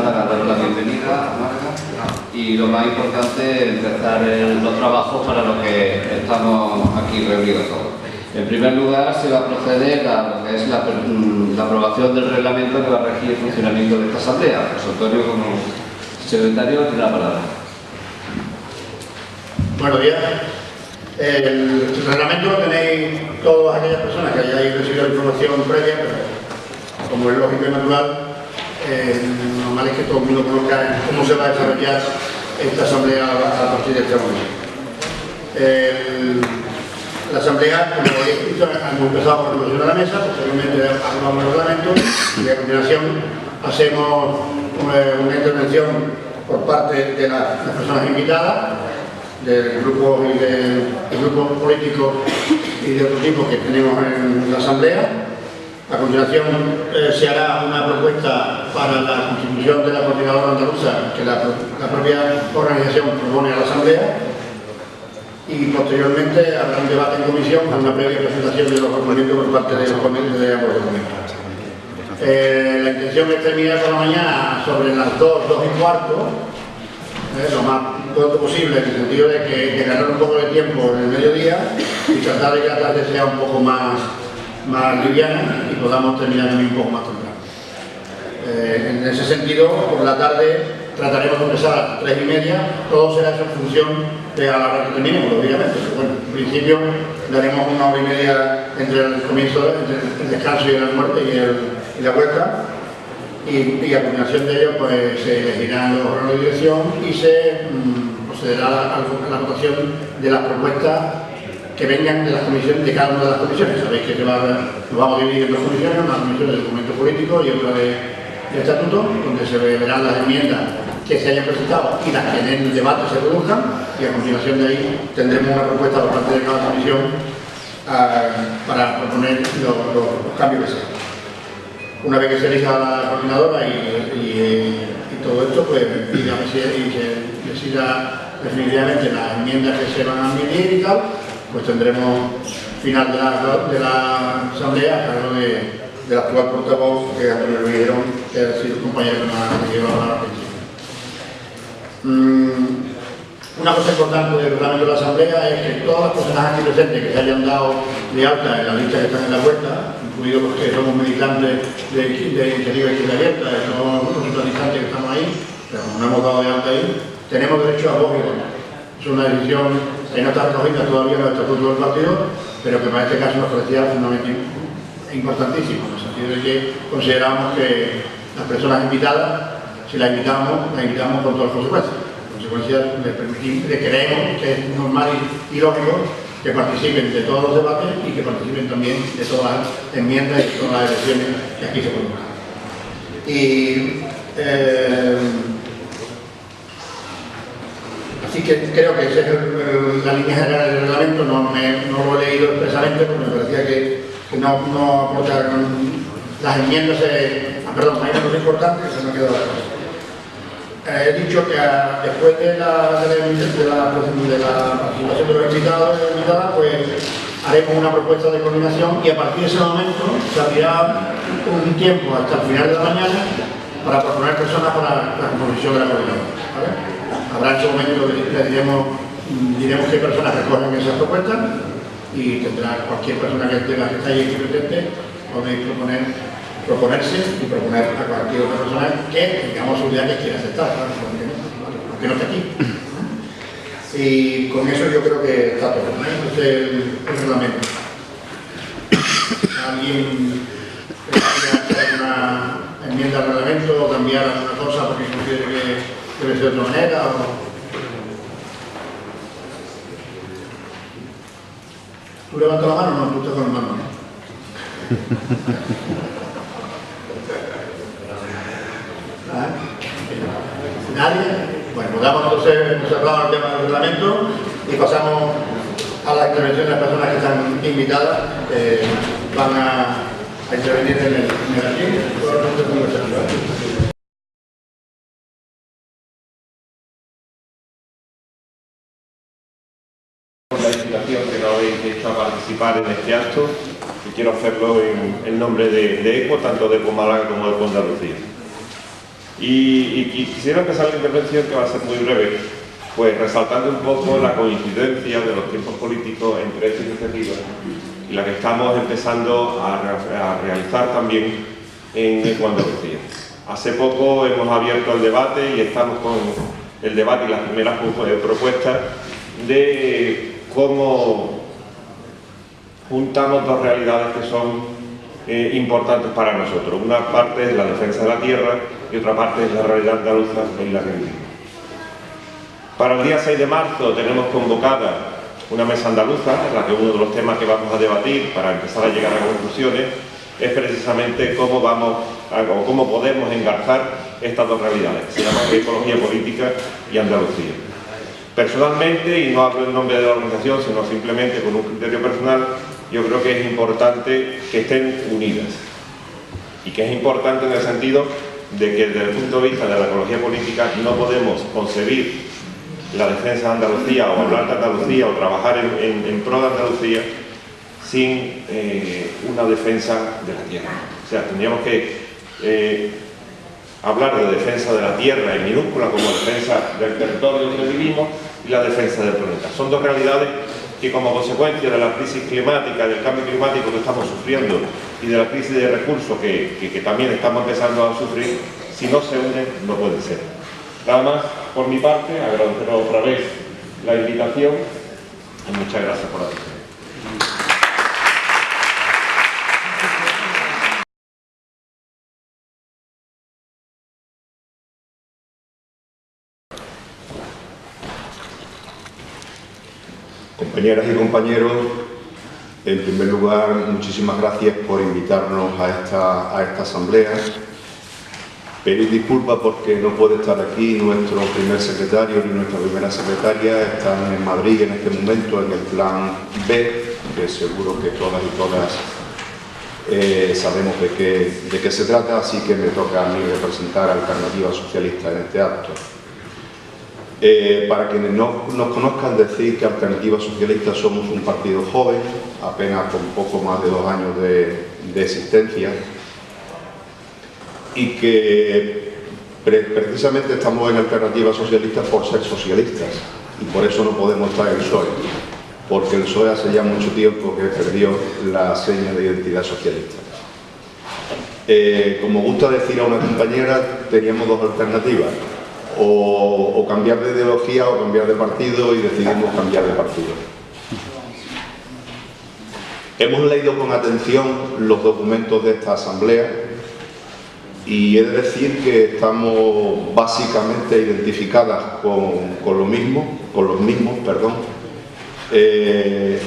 Málaga, daros la bienvenida a Málaga y lo más importante, empezar los trabajos para los que estamos aquí reunidos todos. En primer lugar, se va a proceder a lo que es la aprobación del reglamento que va a regir el funcionamiento de esta asamblea. José Antonio, como secretario, tiene la palabra. Buenos días. El reglamento lo tenéis todas aquellas personas que hayáis recibido información previa, pero como es lógico y natural, normal es que todo el mundo conozca cómo se va a desarrollar esta asamblea a partir de este momento. La asamblea, como habéis visto, hemos empezado por la resolución de la mesa, posteriormente aprobamos el reglamento y a continuación hacemos una intervención por parte de las personas invitadas, del grupo político y de otro tipo que tenemos en la asamblea. A continuación se hará una propuesta para la constitución de la coordinadora andaluza que la propia organización propone a la asamblea, y posteriormente habrá un debate en comisión con una previa presentación de los documentos por parte de los ponentes de ambos documentos. La intención es terminar por la mañana sobre las 2, 2 y cuarto, lo más pronto posible, en el sentido de ganar un poco de tiempo en el mediodía y tratar de que la tarde sea un poco más liviana y podamos terminar un poco más temprano. En ese sentido, por la tarde trataremos de empezar a las 3:30, todo será en función de a la hora que terminemos, obviamente. Pero bueno, en principio daremos 1 hora y media entre el comienzo, entre el descanso y el almuerzo y la vuelta. Y a continuación de ello pues se elegirán los órganos de dirección y se procederá a la votación de las propuestas que vengan de las comisiones, de cada una de las comisiones. Sabéis que lo vamos a dividir en 2 comisiones, una comisión de documento político y otra de estatuto, donde se verán las enmiendas que se hayan presentado y las que en el debate se produzcan, y a continuación de ahí tendremos una propuesta por parte de cada comisión para proponer los cambios que sean. Una vez que se elija la coordinadora y todo esto, pues y se decida definitivamente las enmiendas que se van a admitir y tal, pues tendremos final de la asamblea a cargo del actual portavoz que me dijeron que ha sido el compañero que nos ha llevado a la atención. Una cosa importante del reglamento de la asamblea es que todas las personas aquí presentes que se hayan dado de alta en la lista que están en la vuelta, incluidos los que somos militantes de Iniciativa Izquierda Abierta, de todos los simpatizantes que estamos ahí, pero como no hemos dado de alta ahí, tenemos derecho a voz y voto. Es una decisión que no está recogida todavía en el estatuto del partido, pero que para este caso nos parecía fundamental, importantísimo, en el sentido de que consideramos que las personas invitadas, si las invitamos con todas las consecuencias. Le creemos que es normal y lógico que participen de todos los debates y que participen también de todas las enmiendas y de todas las elecciones que aquí se produzcan. Así que creo que esa es la línea general del reglamento. No lo he leído expresamente porque me parecía que no aporta las enmiendas. Perdón, hay una cosa importante que se me ha quedado la cosa. He dicho que después de la participación de los invitados y invitadas, pues haremos una propuesta de coordinación y a partir de ese momento se abrirá un tiempo hasta el final de la mañana para proponer personas para la composición de la coordinación, ¿vale? Habrá en ese momento, diremos qué personas recogen esas propuestas y tendrá cualquier persona que esté ahí aquí presente, podéis proponerse y proponer a cualquier otra persona que tengamos seguridad que quiera aceptar, claro, porque no está aquí. Y con eso yo creo que está todo, ¿no? Este es el reglamento. ¿Alguien quiere hacer una enmienda al reglamento o cambiar alguna cosa porque considere que debe ser de otra manera? ¿Tú levantas la mano o no? Tú estás con la mano, ¿no? ¿Nadie? Bueno, pues damos entonces cerrado el tema del reglamento y pasamos a la intervención de las personas que están invitadas, van a intervenir en el archivo. Por la invitación que nos habéis hecho a participar en este acto, y quiero hacerlo en nombre de ECO, tanto de ECO Málaga como de ECO Andalucía. Y quisiera empezar la intervención, que va a ser muy breve, pues resaltando un poco la coincidencia de los tiempos políticos entre esta iniciativa y la que estamos empezando a realizar también en Ecoandalucía. Hace poco hemos abierto el debate y estamos con el debate y las primeras propuestas de cómo juntamos dos realidades que son importantes para nosotros. Una parte es la defensa de la tierra y otra parte es la realidad andaluza en la que vivimos. Para el día 6 de marzo tenemos convocada una mesa andaluza, en la que uno de los temas que vamos a debatir para empezar a llegar a conclusiones es precisamente cómo podemos engarzar estas dos realidades, que se llaman ecología política y Andalucía. Personalmente, y no hablo en nombre de la organización, sino simplemente con un criterio personal, yo creo que es importante que estén unidas. Y que es importante en el sentido de que desde el punto de vista de la ecología política no podemos concebir la defensa de Andalucía o hablar de Andalucía o trabajar en pro de Andalucía sin una defensa de la tierra. O sea, tendríamos que hablar de defensa de la tierra en minúscula como defensa del territorio donde vivimos y la defensa del planeta. Son dos realidades que, como consecuencia de la crisis climática, del cambio climático que estamos sufriendo y de la crisis de recursos que también estamos empezando a sufrir, si no se unen no pueden ser. Nada más por mi parte, agradecer otra vez la invitación y muchas gracias por la atención. Compañeras y compañeros, en primer lugar, muchísimas gracias por invitarnos a esta asamblea. Pedir disculpas porque no puede estar aquí nuestro primer secretario ni nuestra primera secretaria, están en Madrid en este momento en el plan B, que seguro que todas y todas sabemos de qué se trata, así que me toca a mí representar a Alternativa Socialista en este acto. Para quienes no nos conozcan, decir que Alternativa Socialista somos un partido joven, apenas con poco más de 2 años de existencia, y que precisamente estamos en Alternativa Socialista por ser socialistas, y por eso no podemos estar en el PSOE, porque el PSOE hace ya mucho tiempo que perdió la seña de identidad socialista. Como gusta decir a una compañera, teníamos dos alternativas, o cambiar de ideología o cambiar de partido, y decidimos cambiar de partido. Hemos leído con atención los documentos de esta asamblea y he de decir que estamos básicamente identificadas con los mismos.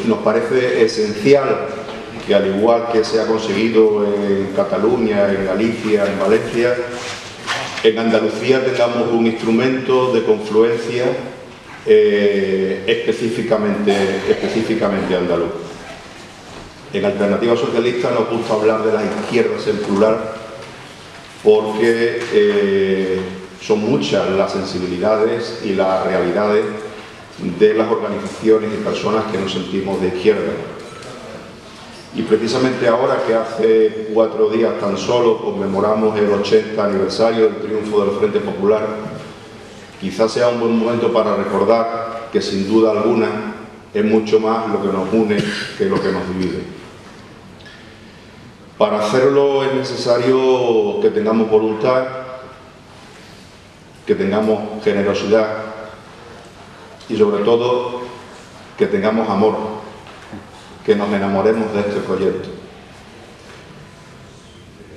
Nos parece esencial que, al igual que se ha conseguido en Cataluña, en Galicia, en Valencia, en Andalucía tengamos un instrumento de confluencia específicamente andaluz. En Alternativa Socialista nos gusta hablar de las izquierdas en plural porque son muchas las sensibilidades y las realidades de las organizaciones y personas que nos sentimos de izquierda. Y precisamente ahora, que hace 4 días tan solo conmemoramos el 80 aniversario del triunfo del Frente Popular, quizás sea un buen momento para recordar que, sin duda alguna, es mucho más lo que nos une que lo que nos divide. Para hacerlo es necesario que tengamos voluntad, que tengamos generosidad y, sobre todo, que tengamos amor, que nos enamoremos de este proyecto.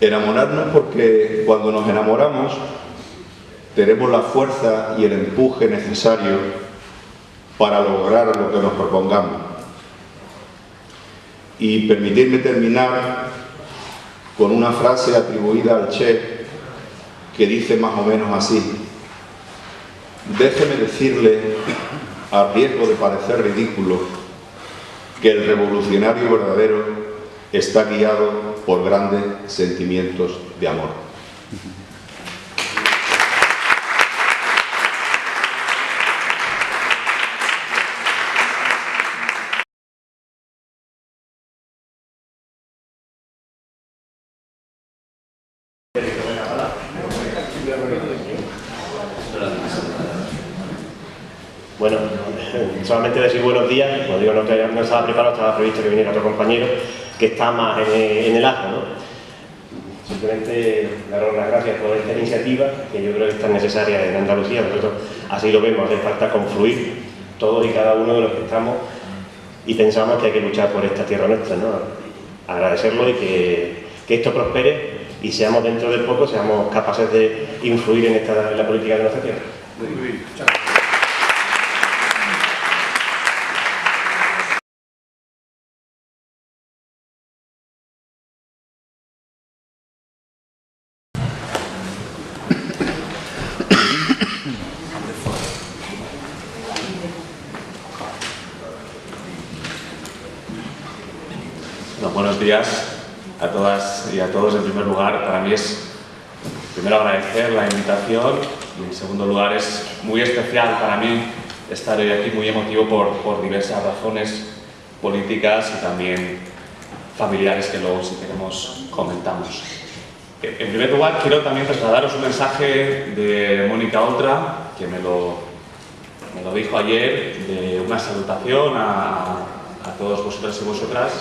Enamorarnos porque cuando nos enamoramos tenemos la fuerza y el empuje necesario para lograr lo que nos propongamos. Y permitidme terminar con una frase atribuida al Che que dice más o menos así: déjeme decirle, a riesgo de parecer ridículo, que el revolucionario verdadero está guiado por grandes sentimientos de amor. Bueno, solamente decir buenos días, como digo, no estaba preparado, estaba previsto que viniera otro compañero que está más en el ajo, ¿no? Simplemente daros las gracias por esta iniciativa, que yo creo que es tan necesaria en Andalucía. Nosotros así lo vemos, hace falta confluir todos y cada uno de los que estamos y pensamos que hay que luchar por esta tierra nuestra, ¿no? Agradecerlo y que esto prospere y seamos dentro de poco, seamos capaces de influir en la política de nuestra tierra. Muy bien. Bueno, buenos días a todas y a todos. En primer lugar, para mí es primero agradecer la invitación y en segundo lugar es muy especial para mí estar hoy aquí, muy emotivo por diversas razones políticas y también familiares que luego, si queremos, comentamos. En primer lugar, quiero también trasladaros un mensaje de Mónica Oltra, que me lo dijo ayer, de una salutación a todos vosotros y vosotras,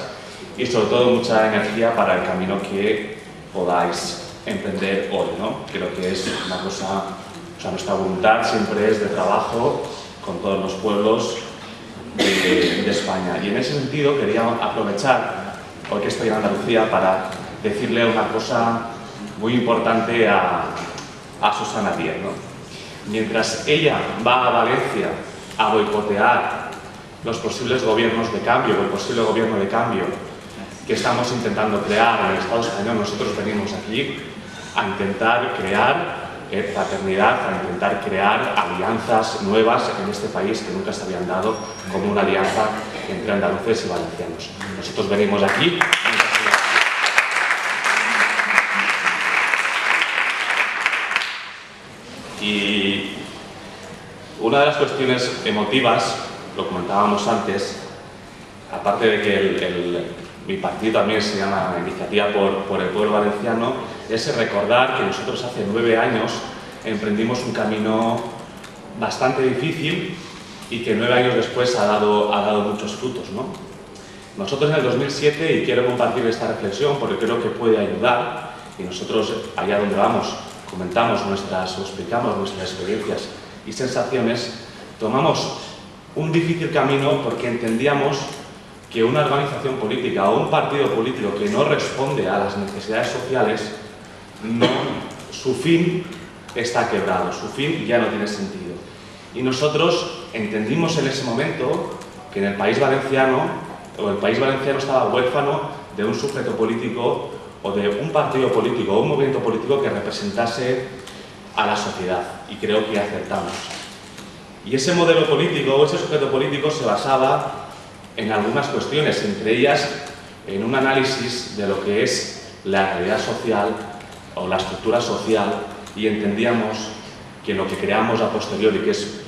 y sobre todo mucha energía para el camino que podáis emprender hoy, ¿no? Creo que es una cosa, o sea, nuestra voluntad siempre es de trabajo con todos los pueblos de España. Y en ese sentido quería aprovechar, hoy que estoy en Andalucía, para decirle una cosa muy importante a Susana Díez, ¿no? Mientras ella va a Valencia a boicotear los posibles gobiernos de cambio, o el posible gobierno de cambio que estamos intentando crear en el Estado español, nosotros venimos aquí a intentar crear fraternidad, a intentar crear alianzas nuevas en este país que nunca se habían dado, como una alianza entre andaluces y valencianos. Nosotros venimos aquí. Y una de las cuestiones emotivas, lo comentábamos antes, aparte de que mi partido también se llama Iniciativa por el Pueblo Valenciano, es recordar que nosotros hace 9 años emprendimos un camino bastante difícil y que 9 años después ha dado muchos frutos, ¿no? Nosotros en el 2007, y quiero compartir esta reflexión porque creo que puede ayudar, y nosotros allá donde vamos comentamos o explicamos nuestras experiencias y sensaciones, tomamos un difícil camino porque entendíamos que una organización política o un partido político que no responde a las necesidades sociales, su fin está quebrado, su fin ya no tiene sentido. Y nosotros entendimos en ese momento que en el país valenciano estaba huérfano de un sujeto político o de un partido político o un movimiento político que representase a la sociedad, y creo que acertamos. Y ese modelo político o ese sujeto político se basaba en algunas cuestiones, entre ellas en un análisis de lo que es la realidad social o la estructura social, y entendíamos que lo que creamos a posteriori, que es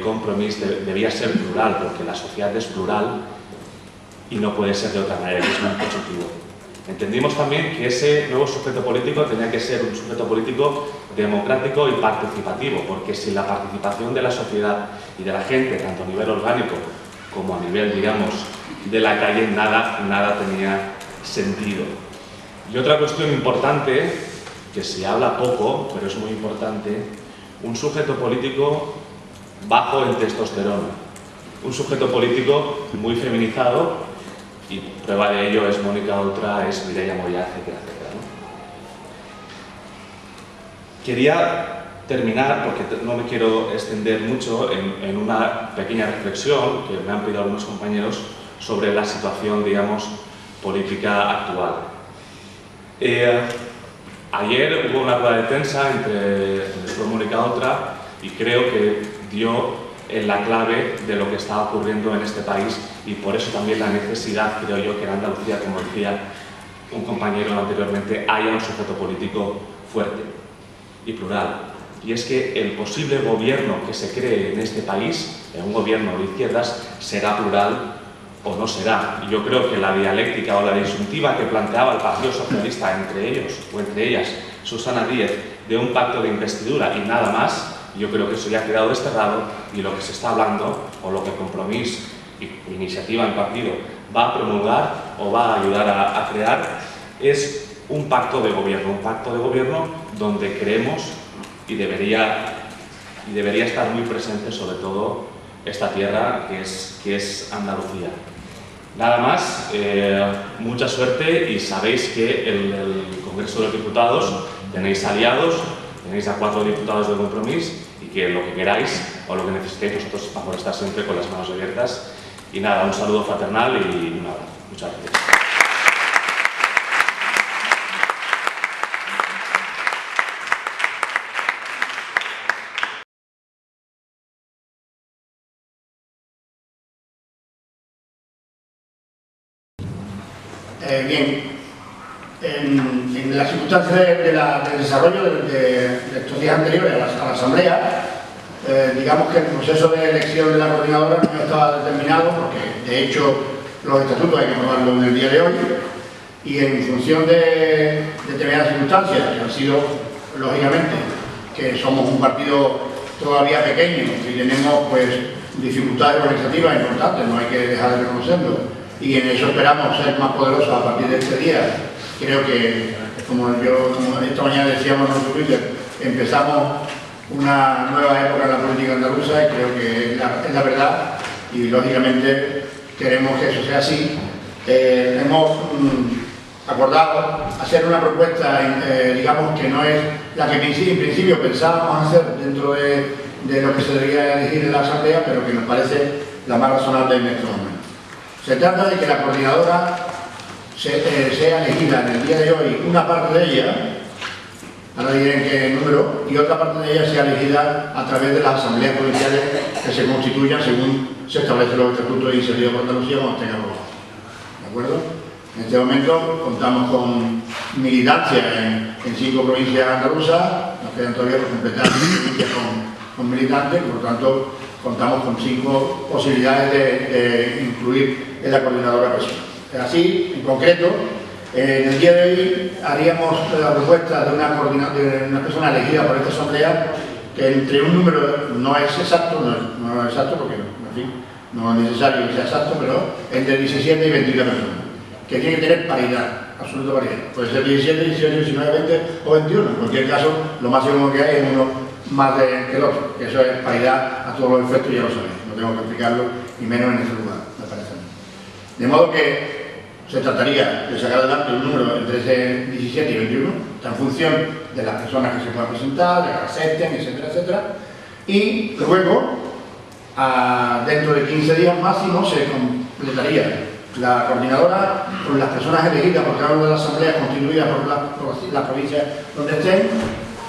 Compromís, debía ser plural, porque la sociedad es plural y no puede ser de otra manera, que es muy positivo. Entendimos también que ese nuevo sujeto político tenía que ser un sujeto político democrático y participativo, porque sin la participación de la sociedad y de la gente, tanto a nivel orgánico como a nivel, digamos, de la calle, nada tenía sentido. Y otra cuestión importante, que se habla poco, pero es muy importante, un sujeto político bajo en testosterona, un sujeto político muy feminizado, y prueba de ello es Mónica Oltra, es Mireia Moya, etcétera, etcétera, ¿no? Quería terminar, porque no me quiero extender mucho, en una pequeña reflexión que me han pedido algunos compañeros sobre la situación, digamos, política actual. Ayer hubo una rueda de prensa entre Mónica Oltra y creo que dio en la clave de lo que está ocurriendo en este país, y por eso también la necesidad, creo yo, que en Andalucía, como decía un compañero anteriormente, haya un sujeto político fuerte y plural. Y es que el posible gobierno que se cree en este país, un gobierno de izquierdas, será plural o no será. Y yo creo que la dialéctica o la disyuntiva que planteaba el Partido Socialista entre ellos o entre ellas, Susana Díez, de un pacto de investidura y nada más, Yo creo que eso ya ha quedado desterrado y lo que se está hablando, o lo que Compromís y Iniciativa en Partido va a promulgar o va a ayudar a crear, es un pacto de gobierno donde creemos y debería estar muy presente sobre todo esta tierra que es Andalucía. Nada más, mucha suerte y sabéis que el Congreso de los Diputados tenéis aliados, tenéis a 4 diputados de Compromís y que lo que queráis o lo que necesitéis nosotros vamos a estar siempre con las manos abiertas. Y nada, un saludo fraternal y un abrazo. Muchas gracias. Bien, en las circunstancias del desarrollo de estos días anteriores a la Asamblea, digamos que el proceso de elección de la coordinadora no estaba determinado porque de hecho los estatutos hay que aprobarlos en el día de hoy y en función de determinadas circunstancias que han sido, lógicamente, que somos un partido todavía pequeño y tenemos pues dificultades organizativas importantes, no hay que dejar de reconocerlo. Y en eso esperamos ser más poderosos a partir de este día. Creo que, como esta mañana decíamos en nuestro Twitter, empezamos una nueva época en la política andaluza y creo que es la verdad y lógicamente queremos que eso sea así. Hemos acordado hacer una propuesta, digamos que no es la que en principio pensábamos hacer dentro de lo que se debería elegir en la Asamblea, pero que nos parece la más razonable en estos momentos. Se trata de que la coordinadora sea elegida en el día de hoy, una parte de ella, ahora diré en qué número, y otra parte de ella sea elegida a través de las asambleas provinciales que se constituyan según se establecen los estatutos de iniciativa por Andalucía cuando estén aprobados. ¿De acuerdo? En este momento contamos con militancia en 5 provincias andaluzas, nos quedan todavía por completar provincias con militantes, por lo tanto contamos con 5 posibilidades de incluir en la coordinadora personal. Así, en concreto, en el día de hoy haríamos la propuesta de una persona elegida por esta asamblea que entre un número no es exacto, no es exacto porque en fin, no es necesario que sea exacto, pero entre 17 y 21 personas, que tiene que tener paridad, absoluta paridad. Puede ser 17, 18, 19, 20 o 21. En cualquier caso, lo máximo que hay es uno más que el otro, que eso es paridad a todos los efectos, ya lo sabéis, no tengo que explicarlo, y menos en este lugar, me parece a mí. De modo que se trataría de sacar adelante un número entre ese 17 y 21, está en función de las personas que se puedan presentar, de que acepten, etcétera, etcétera, y luego, dentro de 15 días máximo, se completaría la coordinadora con las personas elegidas por cada una de las asambleas constituidas por las provincias donde estén,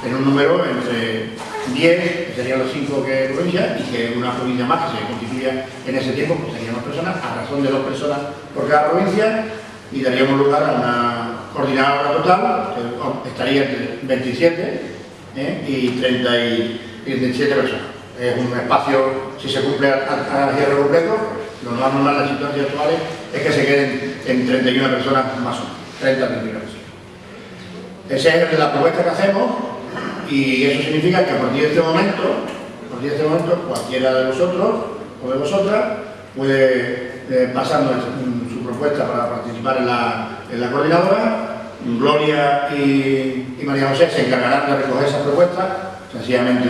en un número entre 10, que serían los 5 que provincias, y que una provincia más que se constituya en ese tiempo, pues serían más personas, a razón de 2 personas por cada provincia, y daríamos lugar a una coordinadora total, que estaría entre 27 y 37 personas. Es un espacio, si se cumple a cierre completo, lo más normal en las situaciones actuales es que se queden en 31 personas más o menos, 30 31 personas. Esa es la propuesta que hacemos. Y eso significa que a partir de este momento, cualquiera de vosotros o de vosotras puede pasarnos su propuesta para participar en la coordinadora. Gloria y María José se encargarán de recoger esas propuestas, sencillamente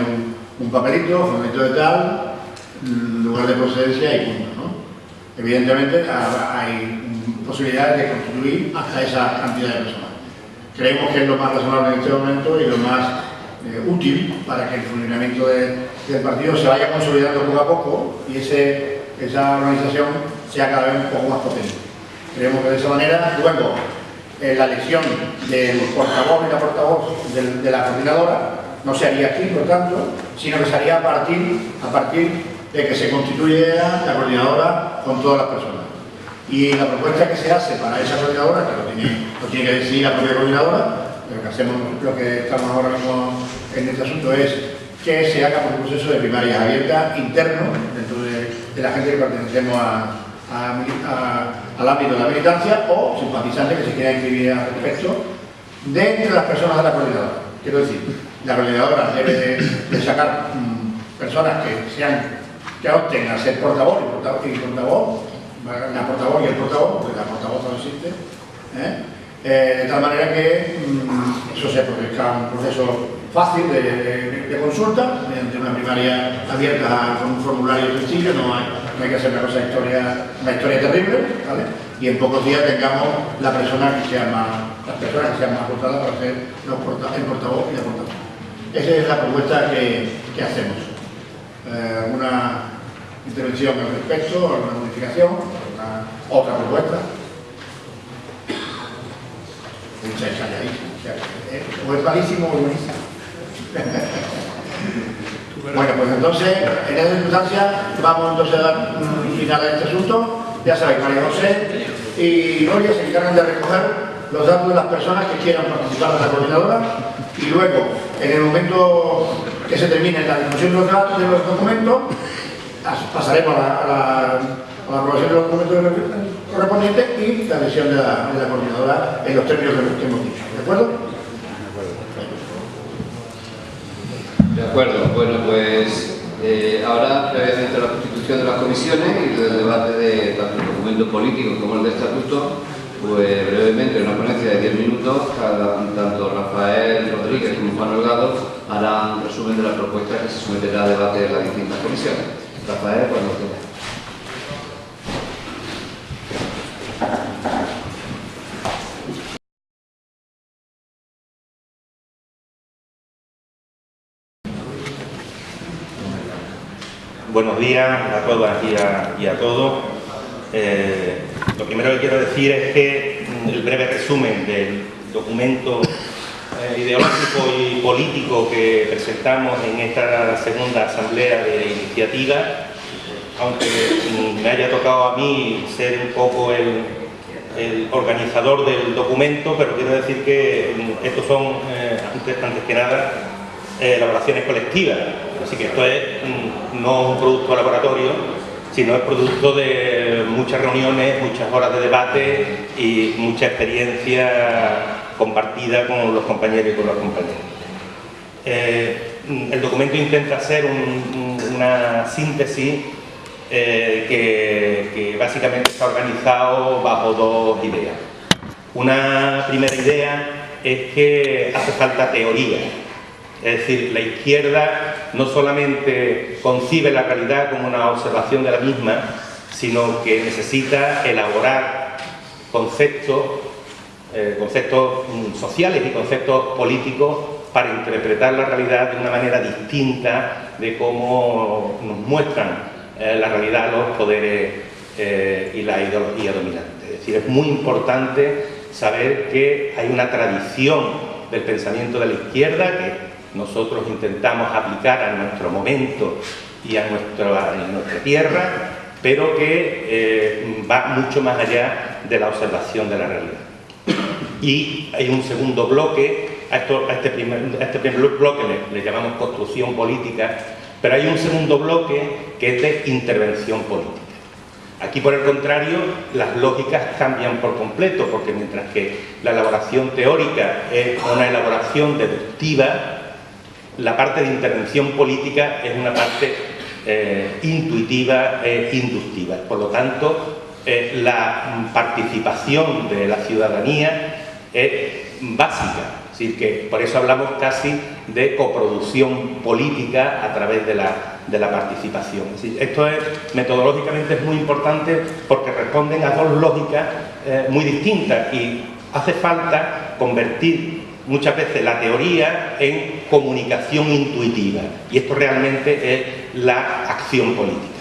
un papelito, formato de tal, lugar de procedencia y punto, ¿no? Evidentemente hay posibilidades de constituir hasta esa cantidad de personas. Creemos que es lo más razonable en este momento y lo más útil para que el funcionamiento del partido se vaya consolidando poco a poco y esa organización sea cada vez un poco más potente. Creemos que de esa manera, luego, la elección del portavoz y la portavoz de la coordinadora no se haría aquí, por tanto, sino que se haría a partir de que se constituyera la coordinadora con todas las personas. Y la propuesta que se hace para esa coordinadora, que lo tiene que decidir la propia coordinadora, pero que hacemos, lo que estamos ahora mismo en este asunto es que se haga por un proceso de primarias abiertas interno dentro de la gente que pertenecemos al ámbito de la militancia o simpatizantes que se quieran inscribir al respecto de entre las personas de la coordinadora. Quiero decir, La coordinadora debe de sacar personas que opten a ser portavoz y portavoz, la portavoz y el portavoz, porque la portavoz no existe, de tal manera que eso se produzca un proceso fácil de consulta, mediante una primaria abierta con un formulario sencillo, no hay que hacer una historia terrible, ¿vale? Y en pocos días tengamos las personas que sean más votadas para ser el portavoz y la portavoz. Esa es la propuesta que hacemos. ¿Alguna intervención al respecto, alguna modificación, otra propuesta? O es malísimo o es buenísimo. Bueno, pues entonces, en esa circunstancia, vamos entonces a dar final a este asunto. Ya sabéis, María José y Gloria se encargan de recoger los datos de las personas que quieran participar de la coordinadora y luego, en el momento que se termine la discusión de los documentos, pasaremos a la aprobación de los documentos correspondientes y la decisión de la coordinadora en los términos que hemos dicho. ¿De acuerdo? De acuerdo. Bueno, pues ahora, previamente la constitución de las comisiones y el debate de tanto el documento político como el de estatuto, pues brevemente, en una ponencia de 10 minutos, tanto Rafael Rodríguez como Juan Holgado harán un resumen de la propuesta que se someterá a debate de las distintas comisiones. Rafael, cuando quiera. Buenos días a todas y a todos. Lo primero que quiero decir es que el breve resumen del documento ideológico y político que presentamos en esta segunda asamblea de iniciativa, aunque me haya tocado a mí ser un poco el organizador del documento, pero quiero decir que estos son, antes que nada, elaboraciones colectivas. Así que esto es no un producto de laboratorio, sino es producto de muchas reuniones, muchas horas de debate y mucha experiencia compartida con los compañeros y con las compañeras. El documento intenta hacer una síntesis que básicamente está organizado bajo dos ideas. Una primera idea es que hace falta teoría. Es decir, la izquierda no solamente concibe la realidad como una observación de la misma, sino que necesita elaborar conceptos sociales y conceptos políticos para interpretar la realidad de una manera distinta de cómo nos muestran la realidad los poderes y la ideología dominante. Es decir, es muy importante saber que hay una tradición del pensamiento de la izquierda que nosotros intentamos aplicar a nuestro momento y a nuestra tierra, pero que va mucho más allá de la observación de la realidad. Y hay un segundo bloque, a este primer bloque le llamamos construcción política, pero hay un segundo bloque que es de intervención política. Aquí, por el contrario, las lógicas cambian por completo, porque mientras que la elaboración teórica es una elaboración deductiva, la parte de intervención política es una parte intuitiva e inductiva. Por lo tanto, la participación de la ciudadanía es básica. Es decir, que por eso hablamos casi de coproducción política a través de la participación. Es decir, esto metodológicamente es muy importante porque responden a dos lógicas muy distintas y hace falta convertir muchas veces la teoría en comunicación intuitiva, y esto realmente es la acción política.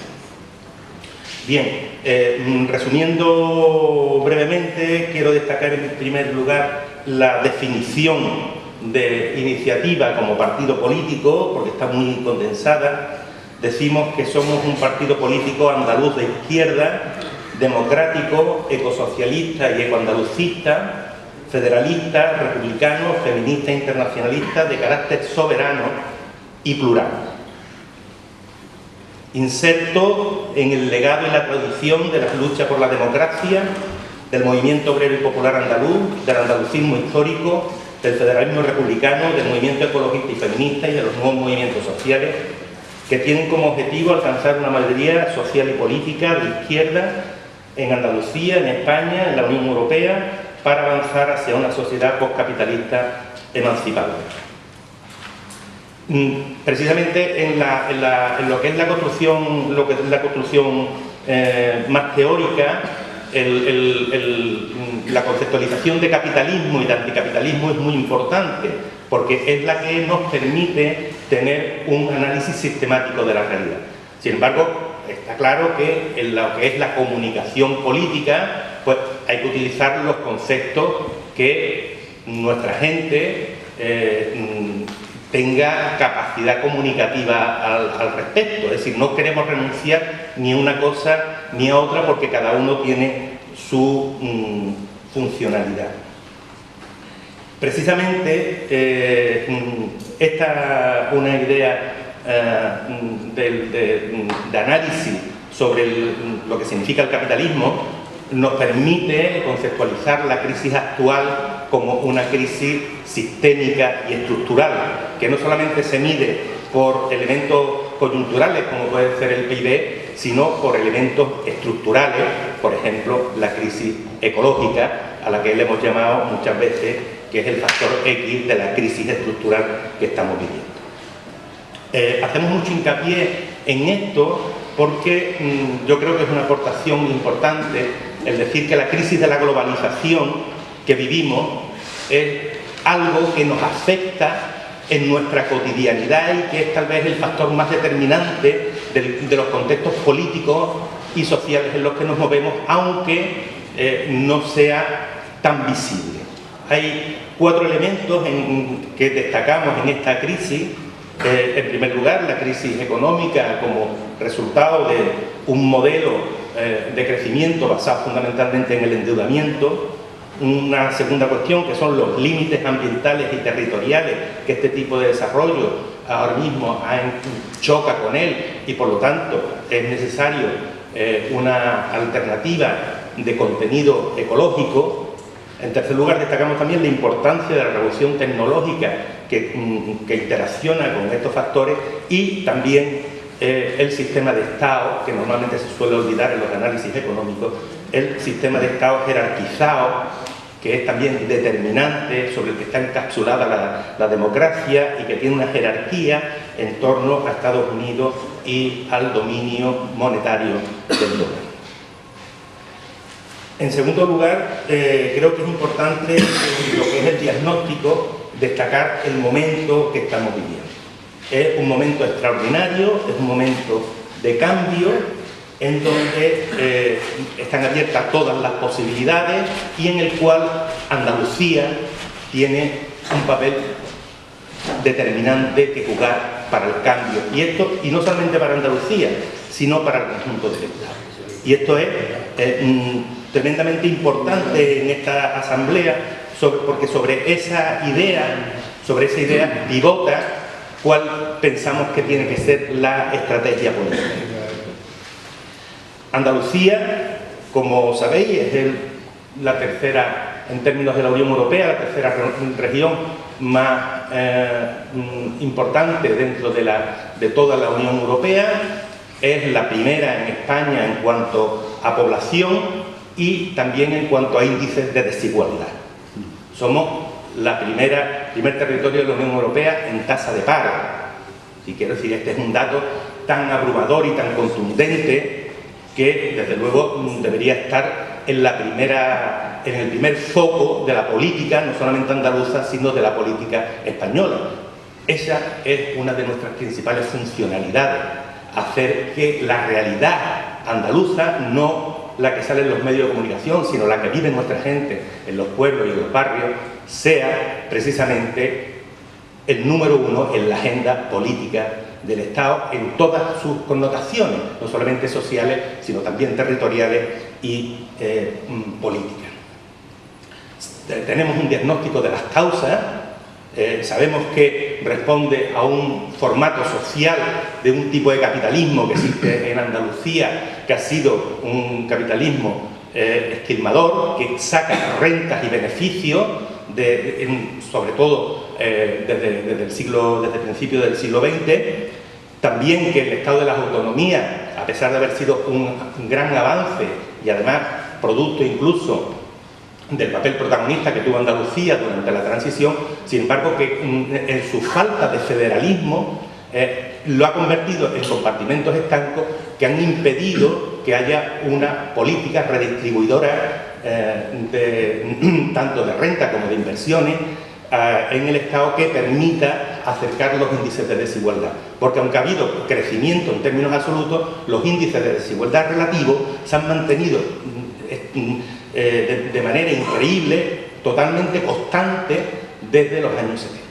Bien, resumiendo brevemente, quiero destacar en primer lugar la definición de iniciativa como partido político, porque está muy condensada. Decimos que somos un partido político andaluz de izquierda, democrático, ecosocialista y ecoandalucista, federalista, republicano, feminista, internacionalista, de carácter soberano y plural. Inserto en el legado y la tradición de las luchas por la democracia, del movimiento obrero y popular andaluz, del andalucismo histórico del federalismo republicano, del movimiento ecologista y feminista y de los nuevos movimientos sociales que tienen como objetivo alcanzar una mayoría social y política de izquierda en Andalucía, en España, en la Unión Europea, para avanzar hacia una sociedad postcapitalista emancipada. Precisamente en lo que es la construcción, más teórica, la conceptualización de capitalismo y de anticapitalismo es muy importante, porque es la que nos permite tener un análisis sistemático de la realidad. Sin embargo, está claro que en lo que es la comunicación política, pues hay que utilizar los conceptos que nuestra gente tenga capacidad comunicativa al respecto. Es decir, no queremos renunciar ni a una cosa ni a otra porque cada uno tiene su funcionalidad. Precisamente una idea de análisis sobre lo que significa el capitalismo nos permite conceptualizar la crisis actual como una crisis sistémica y estructural, que no solamente se mide por elementos coyunturales como puede ser el PIB, sino por elementos estructurales, por ejemplo, la crisis ecológica, a la que le hemos llamado muchas veces que es el factor X de la crisis estructural que estamos viviendo. Hacemos mucho hincapié en esto porque yo creo que es una aportación importante el decir que la crisis de la globalización que vivimos es algo que nos afecta en nuestra cotidianidad y que es tal vez el factor más determinante de los contextos políticos y sociales en los que nos movemos, aunque no sea tan visible. Hay 4 elementos que destacamos en esta crisis. En primer lugar, la crisis económica como resultado de un modelo de crecimiento basado fundamentalmente en el endeudamiento. Una segunda cuestión que son los límites ambientales y territoriales que este tipo de desarrollo ahora mismo choca con él y por lo tanto es necesario una alternativa de contenido ecológico. En tercer lugar, destacamos también la importancia de la revolución tecnológica que interacciona con estos factores y también el sistema de Estado, que normalmente se suele olvidar en los análisis económicos, el sistema de Estado jerarquizado, que es también determinante, sobre el que está encapsulada la democracia y que tiene una jerarquía en torno a Estados Unidos y al dominio monetario del dólar. En segundo lugar, creo que es importante lo que es el diagnóstico, destacar el momento que estamos viviendo. Es un momento extraordinario, es un momento de cambio en donde están abiertas todas las posibilidades y en el cual Andalucía tiene un papel determinante que jugar para el cambio. Y no solamente para Andalucía, sino para el conjunto del Estado. Y esto es tremendamente importante en esta asamblea, porque sobre esa idea pivota cuál pensamos que tiene que ser la estrategia política. Andalucía, como sabéis, es la tercera, en términos de la Unión Europea, la tercera región más importante dentro de toda la Unión Europea. Es la primera en España en cuanto a población y también en cuanto a índices de desigualdad. Somos primer territorio de la Unión Europea en tasa de paro. Y quiero decir, este es un dato tan abrumador y tan contundente que, desde luego, debería estar en el primer foco de la política, no solamente andaluza, sino de la política española. Esa es una de nuestras principales funcionalidades, hacer que la realidad andaluza, no la que sale en los medios de comunicación, sino la que vive nuestra gente en los pueblos y en los barrios, sea precisamente el número 1 en la agenda política del Estado en todas sus connotaciones, no solamente sociales, sino también territoriales y políticas. Tenemos un diagnóstico de las causas, sabemos que responde a un formato social de un tipo de capitalismo que existe en Andalucía, que ha sido un capitalismo esquilmador, que saca rentas y beneficios sobre todo desde el principio del siglo XX, también que el Estado de las Autonomías, a pesar de haber sido un gran avance y además producto incluso del papel protagonista que tuvo Andalucía durante la transición, sin embargo que en su falta de federalismo lo ha convertido en compartimentos estancos que han impedido que haya una política redistribuidora tanto de renta como de inversiones en el Estado que permita acercar los índices de desigualdad. Porque aunque ha habido crecimiento en términos absolutos, los índices de desigualdad relativos se han mantenido de manera increíble, totalmente constante desde los años 70.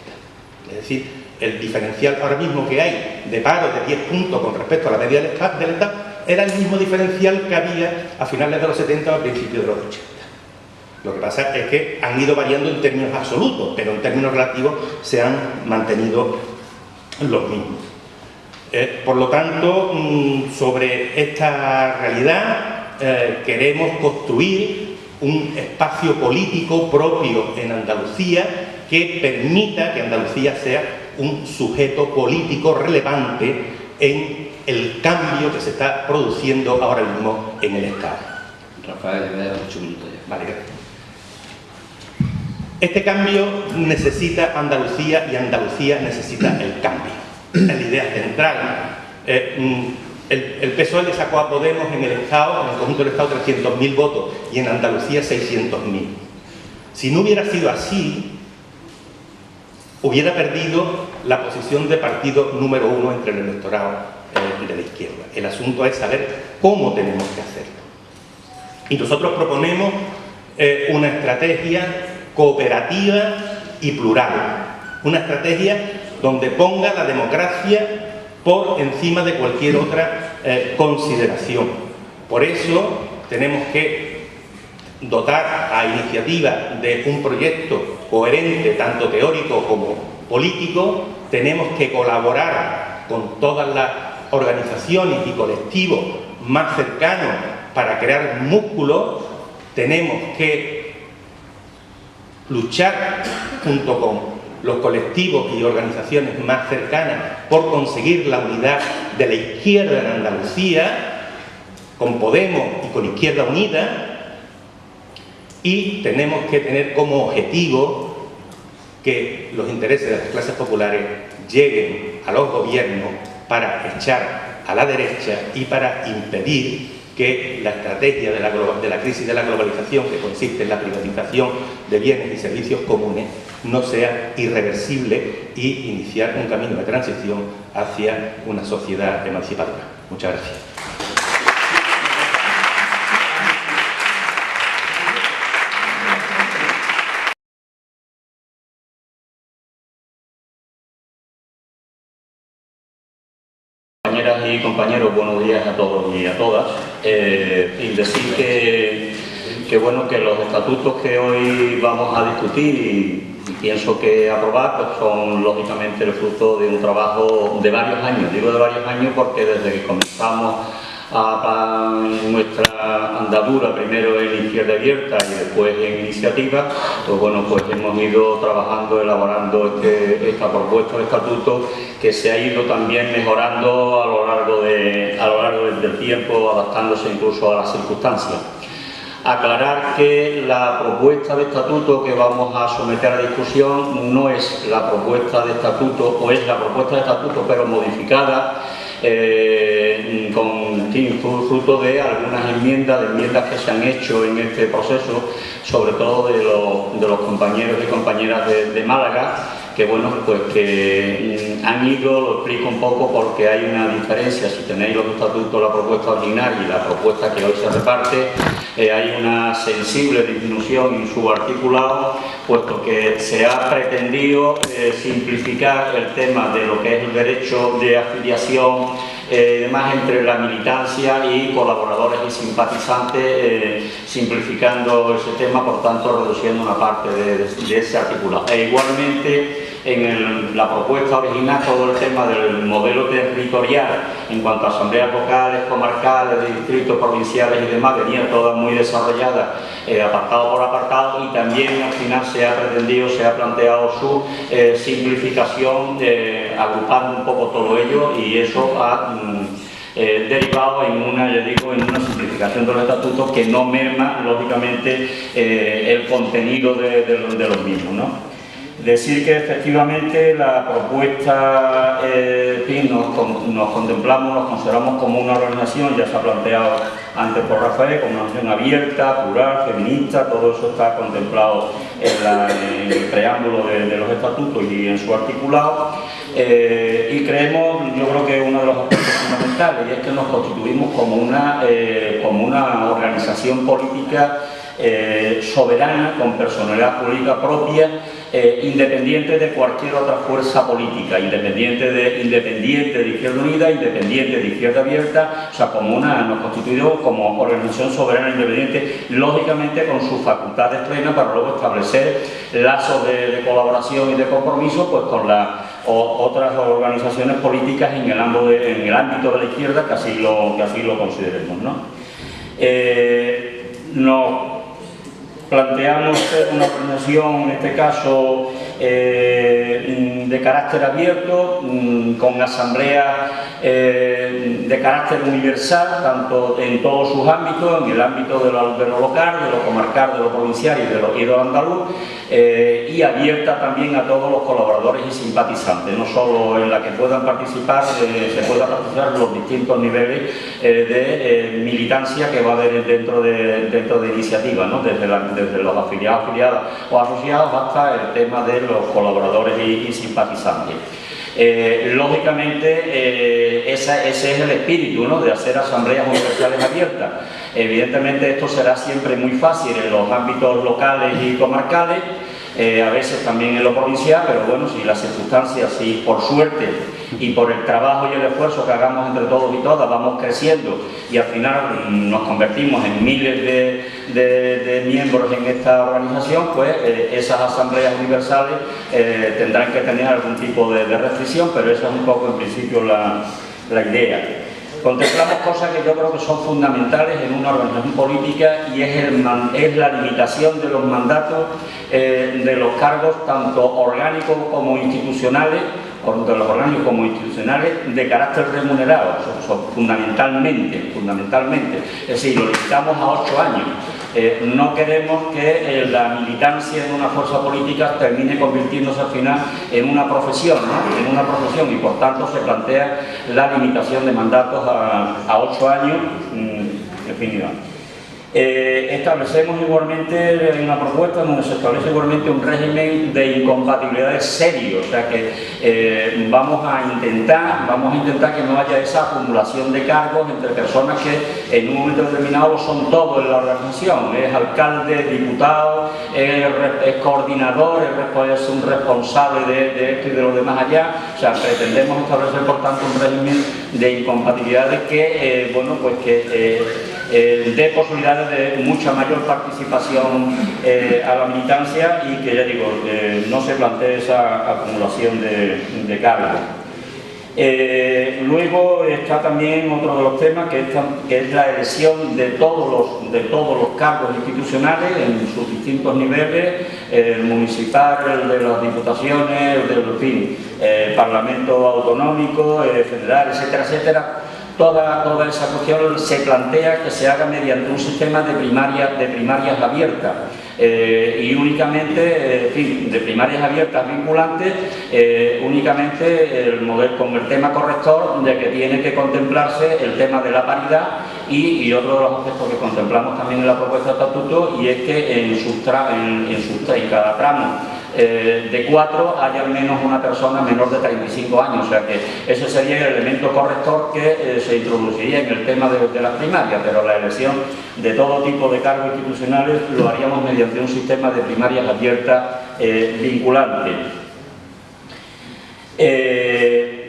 Es decir, el diferencial ahora mismo que hay de paro de 10 puntos con respecto a la media del Estado era el mismo diferencial que había a finales de los 70 o a principios de los 80. Lo que pasa es que han ido variando en términos absolutos, pero en términos relativos se han mantenido los mismos. Por lo tanto, sobre esta realidad queremos construir un espacio político propio en Andalucía que permita que Andalucía sea un sujeto político relevante en el cambio que se está produciendo ahora mismo en el Estado. Rafael, me da 8 minutos ya. Vale, gracias. Este cambio necesita Andalucía y Andalucía necesita el cambio. Es la idea central. El PSOE le sacó a Podemos en el Estado, en el conjunto del Estado, 300.000 votos y en Andalucía 600.000. Si no hubiera sido así, hubiera perdido la posición de partido número 1 entre el electorado de la izquierda. El asunto es saber cómo tenemos que hacerlo. Y nosotros proponemos una estrategia cooperativa y plural. Una estrategia donde ponga la democracia por encima de cualquier otra consideración. Por eso tenemos que dotar a iniciativa de un proyecto coherente, tanto teórico como político. Tenemos que colaborar con todas las organizaciones y colectivos más cercanos para crear músculo. Tenemos que luchar junto con los colectivos y organizaciones más cercanas por conseguir la unidad de la izquierda en Andalucía, con Podemos y con Izquierda Unida, y tenemos que tener como objetivo que los intereses de las clases populares lleguen a los gobiernos para echar a la derecha y para impedir que la estrategia de la crisis de la globalización, que consiste en la privatización de bienes y servicios comunes, no sea irreversible y iniciar un camino de transición hacia una sociedad emancipadora. Muchas gracias. Compañeras y compañeros, buenos días a todos y a todas. Y decir que bueno, que los estatutos que hoy vamos a discutir y pienso que aprobar, pues son lógicamente el fruto de un trabajo de varios años. Digo de varios años porque desde que comenzamos a nuestra andadura, primero en Izquierda Abierta y después en Iniciativa, pues bueno, pues hemos ido trabajando, elaborando esta propuesta de estatuto que se ha ido también mejorando a lo largo del tiempo, adaptándose incluso a las circunstancias. Aclarar que la propuesta de estatuto que vamos a someter a discusión no es la propuesta de estatuto, o es la propuesta de estatuto pero modificada, con fruto de algunas enmiendas que se han hecho en este proceso, sobre todo de los compañeros y compañeras de Málaga, que bueno, pues que han ido, lo explico un poco porque hay una diferencia. Si tenéis los estatutos, la propuesta original y la propuesta que hoy se reparte, hay una sensible disminución en su articulado, puesto que se ha pretendido simplificar el tema de lo que es el derecho de afiliación además entre la militancia y colaboradores y simpatizantes, simplificando ese tema, por tanto reduciendo una parte de ese articulado. E igualmente en la propuesta original todo el tema del modelo territorial en cuanto a asambleas locales, comarcales, de distritos provinciales y demás, venía toda muy desarrollada, apartado por apartado, y también al final se ha pretendido, se ha planteado su simplificación, agrupando un poco todo ello, y eso ha derivado en una, ya digo, en una simplificación de los estatutos que no merma lógicamente el contenido de los mismos, ¿no? Decir que efectivamente la propuesta, nos contemplamos, nos consideramos como una organización, ya se ha planteado antes por Rafael, como una organización abierta, plural, feminista, todo eso está contemplado en el preámbulo de los estatutos y en su articulado, y creemos, yo creo que uno de los aspectos fundamentales, y es que nos constituimos como una organización política soberana, con personalidad política propia, independiente de cualquier otra fuerza política, independiente de Izquierda Unida, independiente de Izquierda Abierta, o sea, nos constituimos como organización soberana independiente, lógicamente con sus facultades plenas para luego establecer lazos de colaboración y de compromiso pues con las otras organizaciones políticas en el ámbito de la izquierda que así lo consideremos, ¿no? Nos planteamos una organización, en este caso, de carácter abierto, con asambleas de carácter universal, tanto en todos sus ámbitos, en el ámbito de lo local, de lo comarcal, de lo provincial y de lo andaluz, y abierta también a todos los colaboradores y simpatizantes, no solo en la que puedan participar, se pueda participar en los distintos niveles de militancia que va a haber dentro de iniciativas, ¿no? Desde los afiliados, afiliadas o asociados hasta el tema de los colaboradores y simpatizantes. Lógicamente ese es el espíritu, ¿no? De hacer asambleas universales abiertas. Evidentemente esto será siempre muy fácil en los ámbitos locales y comarcales, a veces también en lo provincial, pero bueno, si las circunstancias, si por suerte y por el trabajo y el esfuerzo que hagamos entre todos y todas vamos creciendo y al final nos convertimos en miles de miembros en esta organización, pues esas asambleas universales tendrán que tener algún tipo de restricción, pero esa es un poco en principio la idea. Contemplamos cosas que yo creo que son fundamentales en una organización política, y es la limitación de los mandatos de los cargos tanto orgánicos como institucionales, de los orgánicos como institucionales de carácter remunerado, fundamentalmente, es decir, lo limitamos a 8 años. No queremos que la militancia en una fuerza política termine convirtiéndose al final en una profesión, ¿no? En una profesión, y por tanto se plantea la limitación de mandatos a 8 años definitivamente. Establecemos igualmente en una propuesta donde se establece igualmente un régimen de incompatibilidades serio, o sea que vamos a intentar que no haya esa acumulación de cargos entre personas que en un momento determinado son todos en la organización, es alcalde, diputado, es coordinador, es un responsable de esto y de lo demás allá, o sea, pretendemos establecer por tanto un régimen de incompatibilidades que, bueno, pues que dé posibilidades de mucha mayor participación a la militancia, y que, ya digo, no se plantee esa acumulación de cargos. Luego está también otro de los temas que es la elección de todos los cargos institucionales en sus distintos niveles, el municipal, el de las diputaciones, el del Parlamento autonómico, federal, etcétera, etcétera. Toda esa cuestión se plantea que se haga mediante un sistema de primarias abiertas, y únicamente, en fin, de primarias abiertas vinculantes, únicamente el modelo con el tema corrector de que tiene que contemplarse el tema de la paridad, y otro de los aspectos que contemplamos también en la propuesta de estatuto, y es que en cada tramo de 4 haya al menos una persona menor de 35 años, o sea que ese sería el elemento corrector que se introduciría en el tema de las primarias, pero la elección de todo tipo de cargos institucionales lo haríamos mediante un sistema de primarias abiertas vinculante.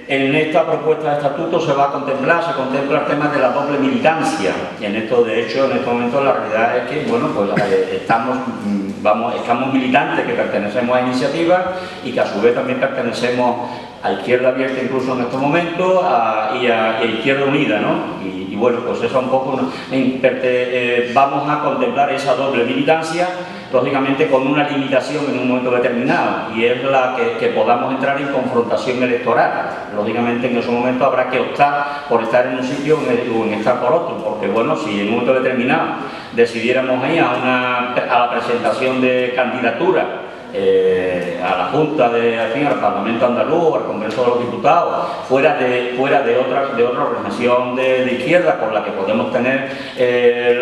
En esta propuesta de estatuto se contempla el tema de la doble militancia. En esto, de hecho, en este momento la realidad es que, bueno, pues estamos militantes que pertenecemos a iniciativas y que a su vez también pertenecemos a Izquierda Abierta incluso en estos momentos y a Izquierda Unida, ¿no? Y bueno, pues eso un poco vamos a contemplar esa doble militancia, lógicamente con una limitación en un momento determinado, y es la que podamos entrar en confrontación electoral. Lógicamente en ese momento habrá que optar por estar en un sitio o en estar por otro, porque bueno, si en un momento determinado decidiéramos ir a la presentación de candidatura a la Junta, al Parlamento Andaluz, al Congreso de los Diputados, fuera de otra organización de izquierda con la que podemos tener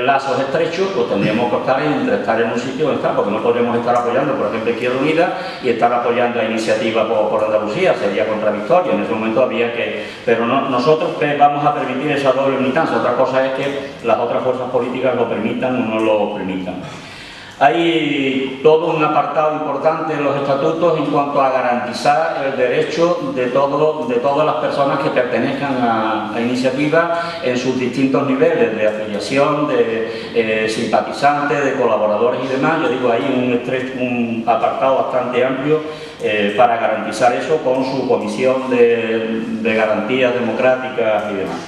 lazos estrechos, pues tendríamos que optar entre estar en un sitio o estar, porque no podríamos estar apoyando, por ejemplo, Izquierda Unida y estar apoyando a Iniciativa por Andalucía, sería contradictorio. En ese momento había que... Pero no, nosotros vamos a permitir esa doble militancia. Otra cosa es que las otras fuerzas políticas lo permitan o no lo permitan. Hay todo un apartado importante en los estatutos en cuanto a garantizar el derecho de todas las personas que pertenezcan a iniciativas en sus distintos niveles de afiliación, de simpatizantes, de colaboradores y demás. Yo digo, hay un apartado bastante amplio para garantizar eso con su comisión de garantías democráticas y demás.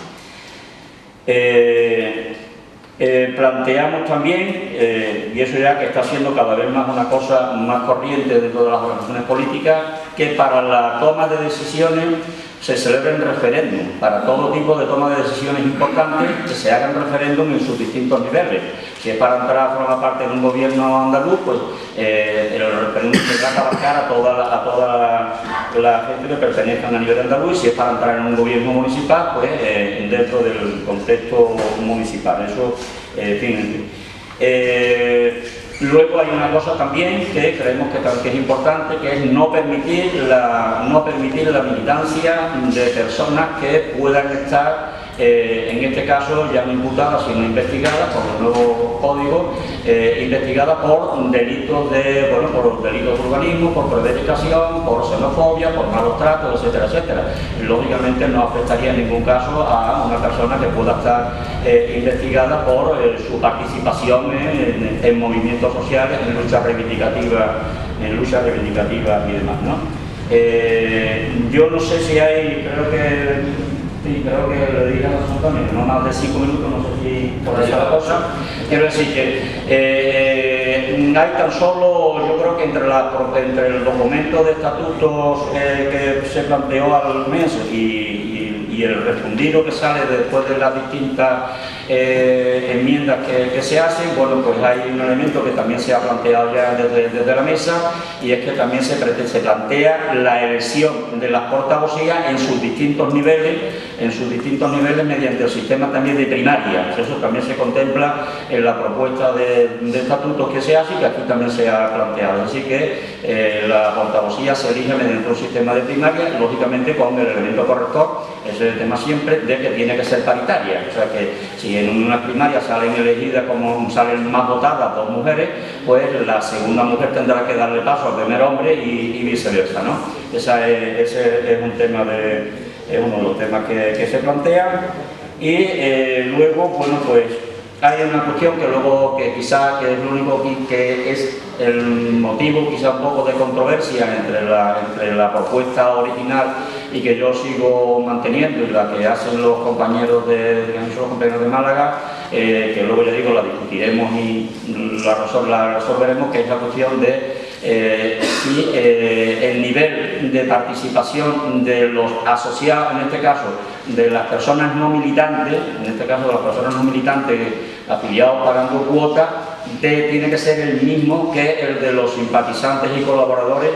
Planteamos también, y eso ya que está siendo cada vez más una cosa más corriente dentro de las organizaciones políticas, que para la toma de decisiones se celebren referéndum, para todo tipo de toma de decisiones importantes que se hagan referéndum en sus distintos niveles. Si es para entrar a formar parte de un gobierno andaluz, pues el referéndum tendrá que abarcar a toda la gente que pertenezca a nivel andaluz, y si es para entrar en un gobierno municipal, pues dentro del contexto municipal. Eso, en fin. Luego hay una cosa también que creemos que es importante, que es no permitir la militancia de personas que puedan estar, en este caso ya no imputadas sino investigadas por el nuevo código, investigadas por delitos por delitos de urbanismo, por prevaricación, por xenofobia, por malos tratos, etcétera, etcétera. Lógicamente no afectaría en ningún caso a una persona que pueda estar investigada por su participación en movimientos sociales, en luchas reivindicativas y demás, ¿no? Yo no sé si hay, creo que le dije a José Antonio, no más de 5 minutos, no sé si por ahí la cosa. Quiero decir que hay tan solo, yo creo que entre el documento de estatutos que se planteó al mes y el respondido que sale después de las distintas enmiendas que se hacen, bueno, pues hay un elemento que también se ha planteado ya desde la mesa, y es que también se plantea la elección de las portavocías en sus distintos niveles mediante el sistema también de primarias. Eso también se contempla en la propuesta de estatutos que se hace y que aquí también se ha planteado. Así que la portavocía se elige mediante un sistema de primarias, lógicamente con el elemento corrector, ese es el tema siempre, de que tiene que ser paritaria. O sea que si en una primaria salen elegidas como salen más votadas 2 mujeres, pues la segunda mujer tendrá que darle paso al primer hombre y viceversa, ¿no? Ese es uno de los temas que se plantean. Y luego, bueno, pues hay una cuestión que quizá que es lo único que es el motivo quizá un poco de controversia entre la propuesta original y que yo sigo manteniendo, y la que hacen los compañeros de Málaga, que luego ya digo la discutiremos y la resolveremos, que es la cuestión de si el nivel de participación de los asociados, en este caso de las personas no militantes, afiliados pagando cuotas, tiene que ser el mismo que el de los simpatizantes y colaboradores,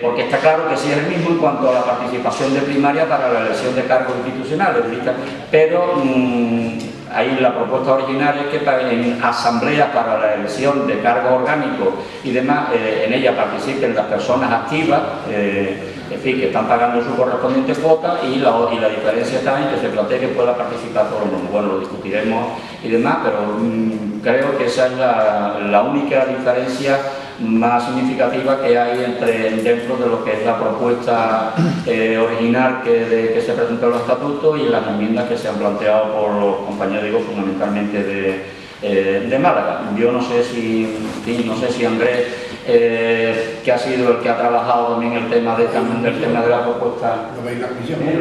porque está claro que sí es el mismo en cuanto a la participación de primaria para la elección de cargos institucionales, pero ahí la propuesta original es que en asambleas para la elección de cargos orgánicos y demás, en ella participen las personas activas, en fin, que están pagando su correspondiente cuota, y la diferencia está en que se plantea que pueda participar todo el mundo. Bueno, lo discutiremos y demás, pero creo que esa es la única diferencia más significativa que hay dentro de lo que es la propuesta original que se presentó en los estatutos y las enmiendas que se han planteado por los compañeros, digo, fundamentalmente de Málaga. Yo no sé si Andrés, que ha sido el que ha trabajado también el tema del tema de la propuesta, lo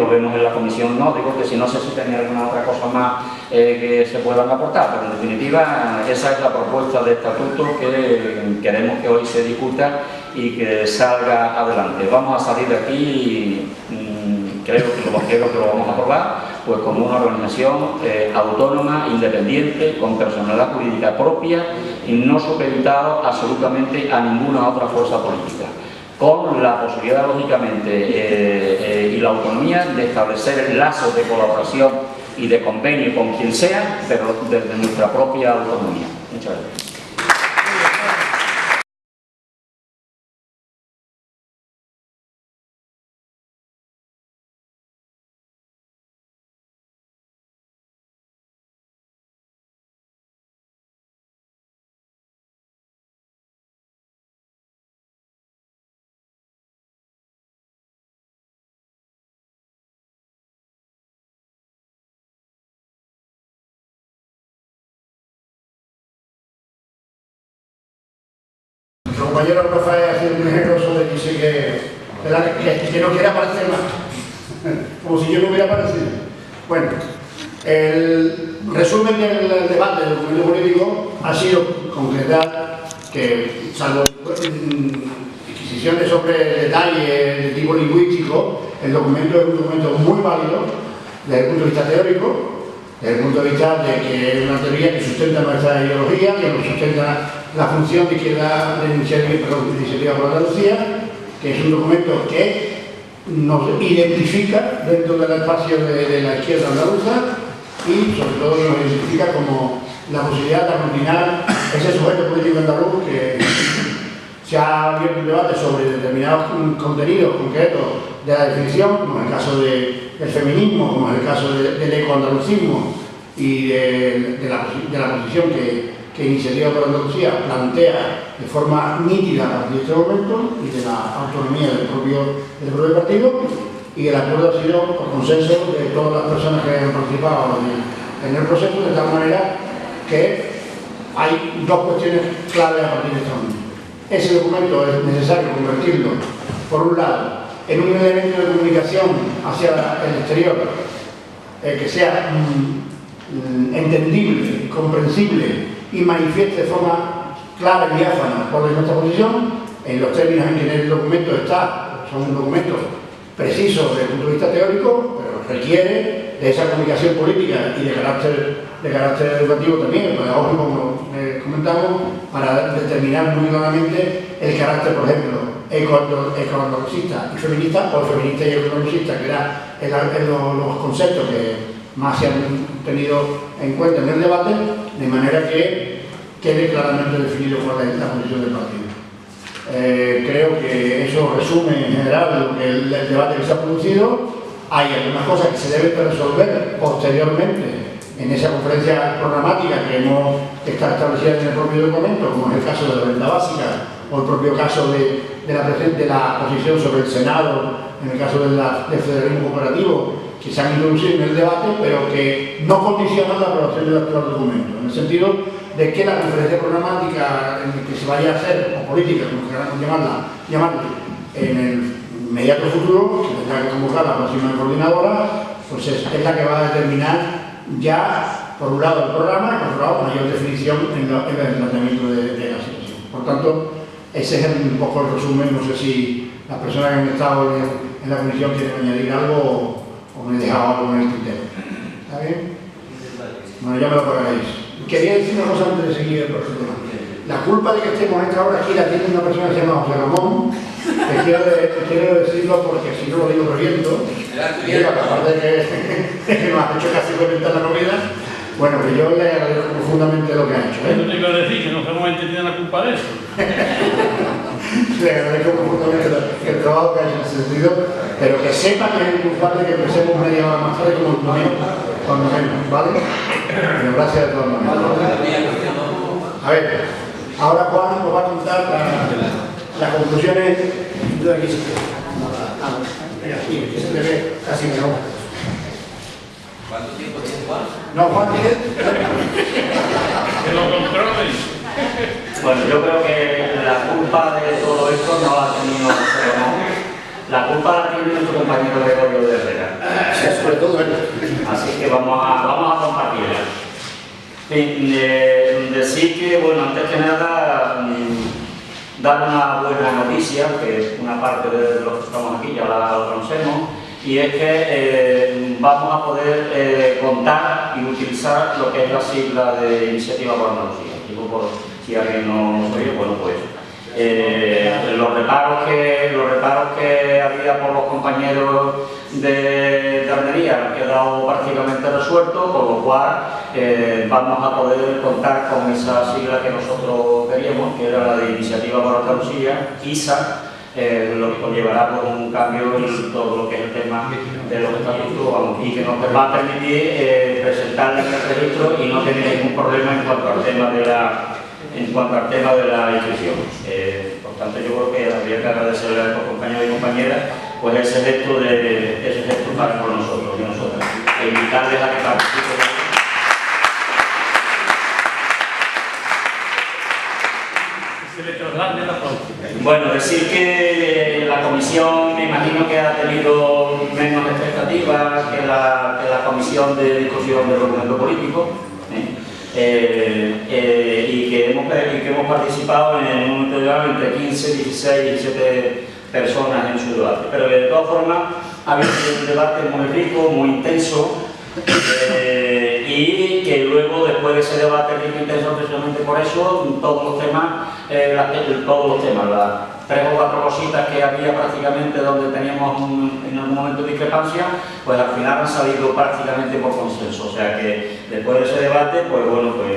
vemos en la comisión, no, digo que si no sé si tenía alguna otra cosa más que se puedan aportar, pero en definitiva esa es la propuesta de estatuto que queremos que hoy se discuta y que salga adelante. Vamos a salir de aquí y creo que lo vamos a aprobar pues como una organización autónoma, independiente, con personalidad jurídica propia y no supeditado absolutamente a ninguna otra fuerza política, con la posibilidad, lógicamente, y la autonomía de establecer lazos de colaboración y de convenio con quien sea, pero desde nuestra propia autonomía. Muchas gracias. Nuestro compañero Rafael ha sido muy generoso de decir que no quiere aparecer más, como si yo no hubiera aparecido. Bueno, el resumen del debate del documento político ha sido concretar que, salvo inquisiciones sobre detalles de tipo lingüístico, el documento es un documento muy válido desde el punto de vista teórico, desde el punto de vista de que es una teoría que sustenta nuestra ideología, que nos sustenta la función de izquierda de iniciativa por Andalucía, que es un documento que nos identifica dentro del espacio de la izquierda andaluza y sobre todo nos identifica como la posibilidad de aglutinar ese sujeto político andaluz que se ha abierto un debate sobre determinados contenidos concretos de la definición, como en el caso del feminismo, como en el caso del ecoandalucismo y de la posición que Iniciativa por Andalucía plantea de forma nítida a partir de este momento y de la autonomía del propio partido, y el acuerdo ha sido por consenso de todas las personas que han participado en el proceso, de tal manera que hay dos cuestiones claves a partir de este momento. Ese documento es necesario convertirlo, por un lado, en un elemento de comunicación hacia el exterior que sea entendible, comprensible y manifieste de forma clara y diáfana cuál es nuestra posición, en los términos en que el documento está. Son documentos precisos desde el punto de vista teórico, pero requiere de esa comunicación política y de carácter educativo también, pedagógico, como comentamos, para determinar muy claramente el carácter, por ejemplo, ecoandalucista y feminista, o feminista y ecoandalucista, que eran los conceptos que más se han tenido en cuenta en el debate, de manera que quede claramente definido cuál es la posición del partido. Creo que eso resume en general el debate que se ha producido. Hay algunas cosas que se deben resolver posteriormente en esa conferencia programática que está establecida en el propio documento, como es el caso de la renta básica o el propio caso de la posición sobre el Senado, en el caso del federalismo cooperativo, que se han introducido en el debate, pero que no condicionan la aprobación del actual documento, en el sentido de que la conferencia programática que se vaya a hacer, o política, como queramos llamarla, en el inmediato futuro, que tendrá que convocar la próxima coordinadora, pues es la que va a determinar ya, por un lado, el programa y por otro lado, mayor definición en el planteamiento de la situación. Por tanto, ese es un poco el resumen. No sé si las personas que han estado en la comisión quieren añadir algo o me he dejado algo en el tintero. ¿Está bien? Bueno, ya me lo pagaréis. Quería decir una cosa antes de seguir el próximo tema. La culpa de que estemos a esta hora aquí la tiene una persona que se llama José Ramón, que quiero decirlo porque si no lo digo reviento. Digo, aparte de que nos ha hecho casi reventar la comida, bueno, que yo le agradezco profundamente lo que ha hecho. No te iba a decir que no solamente tiene la culpa de eso. Le agradezco profundamente el trabajo que ha hecho en ese sentido, pero que sepa que es culpable que empecemos media hora más tarde como cuando menos, ¿vale? Pero gracias de todas maneras. A ver, Ahora Juan nos va a contar las conclusiones de la adquisición. Aquí se le ve casi mejor. ¿Cuánto tiempo tiene Juan? No, Juan tiene... Que lo controlen. Bueno, yo creo que la culpa de todo esto no la ha tenido la culpa la tiene nuestro compañero Gregorio de Herrera. Sobre todo él. Así que vamos a compartirla. Decir que, bueno, antes que nada, dar una buena noticia, que una parte de los que estamos aquí ya la conocemos, y es que vamos a poder contar y utilizar lo que es la sigla de Iniciativa por Andalucía. Digo, por si alguien no lo oye, bueno, pues los reparos que había por los compañeros de Almería han quedado prácticamente resueltos, con lo cual vamos a poder contar con esa sigla que nosotros queríamos, que era la de Iniciativa por Andalucía, ISA, lo que conllevará por un cambio en todo lo que es el tema de los estatutos, y que nos va a permitir presentarle el registro y no tener ningún problema en cuanto al tema de la inscripción. Por tanto, yo creo que habría que agradecerle a los compañeros y compañeras pues ese gesto para con nosotros y nosotras, e invitarles a que participen. Bueno, decir que la comisión, me imagino que ha tenido menos expectativas que la comisión de discusión del documento político, y que hemos participado en un momento dado entre 15, 16, 17 personas en su debate. Pero de todas formas ha habido un debate muy rico, muy intenso, y que luego, después de ese debate rico e intenso, precisamente por eso, todos los temas, las 3 o 4 cositas que había prácticamente donde teníamos en algún momento discrepancia, pues al final han salido prácticamente por consenso. O sea que después de ese debate, pues bueno, pues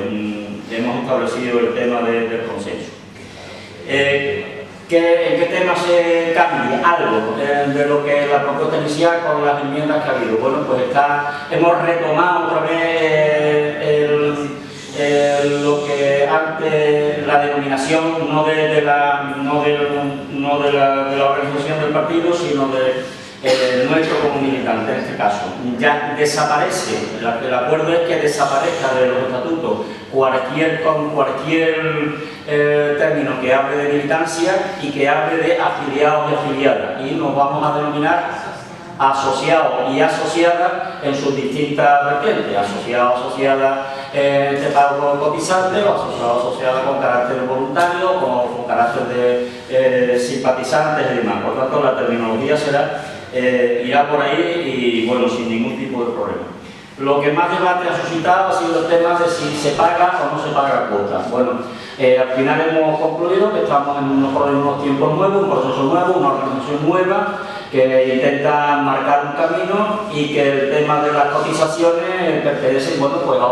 hemos establecido el tema del consenso. ¿En qué tema se cambia algo de lo que es la propuesta inicial con las enmiendas que ha habido? Bueno, pues hemos retomado otra vez lo que antes la denominación no de la organización del partido, sino de nuestro como militante en este caso. Ya desaparece, el acuerdo es que desaparezca de los estatutos cualquier término que hable de militancia y que hable de afiliados y afiliadas, y nos vamos a denominar asociados y asociadas en sus distintas vertientes, asociados, asociadas de pago cotizante, o asociados, asociadas con carácter voluntario, con carácter de simpatizantes y demás. Por tanto, la terminología irá por ahí y, bueno, sin ningún tipo de problema. Lo que más debate ha suscitado ha sido el tema de si se paga o no se paga cuota. Bueno, al final hemos concluido que estamos en unos tiempos nuevos, un proceso nuevo, una organización nueva que intenta marcar un camino, y que el tema de las cotizaciones pertenece, bueno, pues a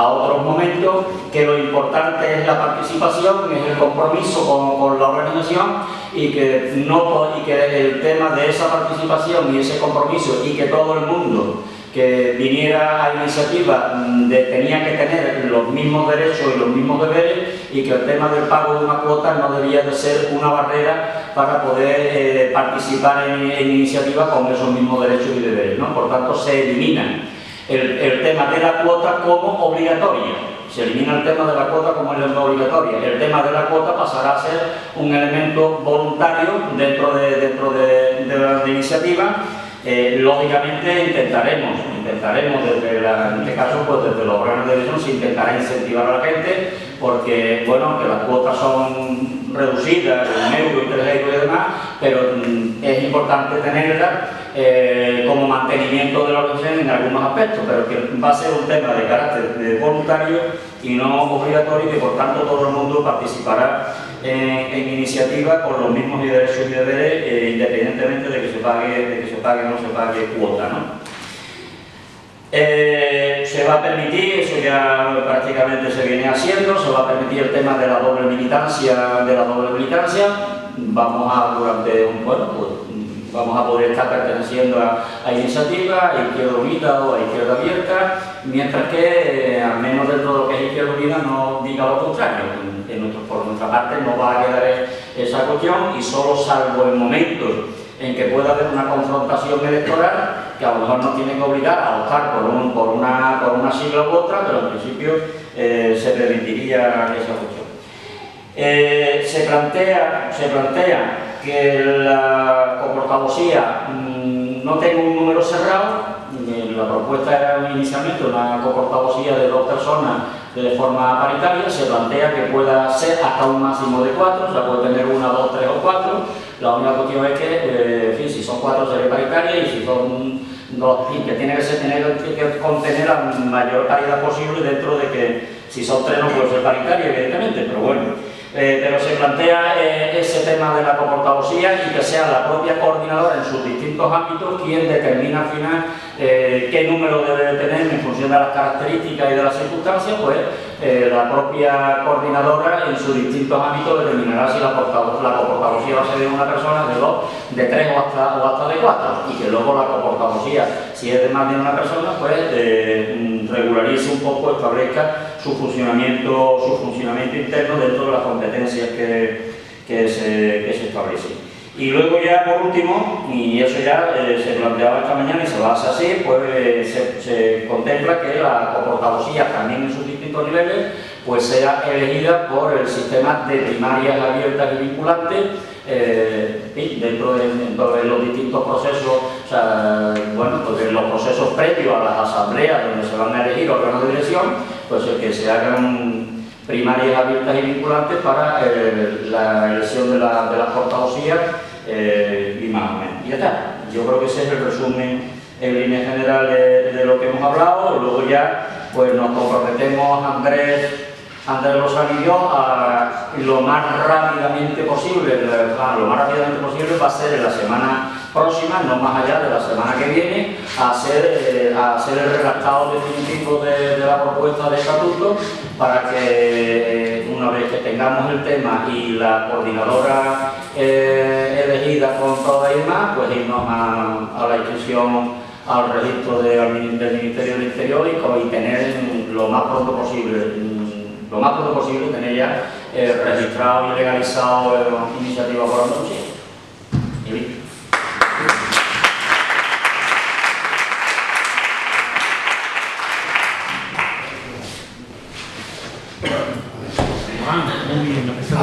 otros momentos, que lo importante es la participación, es el compromiso con la organización, y que el tema de esa participación y ese compromiso, y que todo el mundo que viniera a iniciativa tenía que tener los mismos derechos y los mismos deberes, y que el tema del pago de una cuota no debía de ser una barrera para poder participar en iniciativa con esos mismos derechos y deberes, ¿no? Por tanto, se elimina el tema de la cuota como obligatoria. Se elimina el tema de la cuota como elemento obligatoria. El tema de la cuota pasará a ser un elemento voluntario dentro de la iniciativa. Lógicamente intentaremos en este caso, pues desde los órganos de elección se intentará incentivar a la gente, porque, bueno, que las cuotas son reducidas, 1 euro y 3 euros y demás, pero es importante tenerlas como mantenimiento de la organización en algunos aspectos, pero que va a ser un tema de carácter voluntario y no obligatorio, y que por tanto todo el mundo participará en iniciativa con los mismos derechos y deberes, independientemente de que se pague o no se pague cuota, ¿no? Se va a permitir, eso ya prácticamente se viene haciendo, se va a permitir el tema de la doble militancia, vamos a durante vamos a poder estar perteneciendo a Iniciativa, a Izquierda Unida o a Izquierda Abierta, mientras que, al menos dentro de lo que es Izquierda Unida, no diga lo contrario. Por nuestra parte no va a quedar esa cuestión, y solo salvo en momentos en que pueda haber una confrontación electoral, que a lo mejor nos tiene que obligar a optar por una sigla u otra, pero en principio se permitiría esa cuestión. Se plantea que la coportavocía no tenga un número cerrado. La propuesta era inicialmente una coportavocía de 2 personas de forma paritaria. Se plantea que pueda ser hasta un máximo de 4, o sea, puede tener 1, 2, 3 o 4. La única cuestión es que, en fin, si son 4 sería paritaria, y si son 2, que tiene que contener la mayor paridad posible, dentro de que si son 3 no puede ser paritaria, evidentemente, pero bueno. Pero se plantea ese tema de la coportavocía, y que sea la propia coordinadora en sus distintos ámbitos quien determina al final qué número debe tener en función de las características y de las circunstancias. Pues la propia coordinadora en sus distintos ámbitos determinará si la coportavocía va a ser de una persona, de 2, de 3 o hasta de 4, y que luego la coportavocía, si es de más de una persona, pues regularice un poco, establezca su funcionamiento interno dentro de las competencias que se establecen. Y luego ya por último, y eso ya se planteaba esta mañana y se basa así, pues se contempla que la coportavocía, también en sus distintos niveles, pues sea elegida por el sistema de primarias abiertas y vinculantes, dentro de los distintos procesos, o sea, bueno, pues de los procesos previos a las asambleas donde se van a elegir órganos de dirección, pues que se hagan primarias abiertas y vinculantes para la elección de las portavocías, y más o menos. Y ya está. Yo creo que ese es el resumen en línea general de lo que hemos hablado. Luego ya pues nos comprometemos Andrés Lozano y yo a lo más rápidamente posible, va a ser en la semana próxima, no más allá de la semana que viene, a hacer el redactado definitivo de la propuesta de estatuto, para que una vez que tengamos el tema y la coordinadora elegida con todas y demás, pues irnos a la inscripción al registro del Ministerio del Interior y tener lo más pronto posible tener ya registrado y legalizado Iniciativa por Andalucía. Y listo. No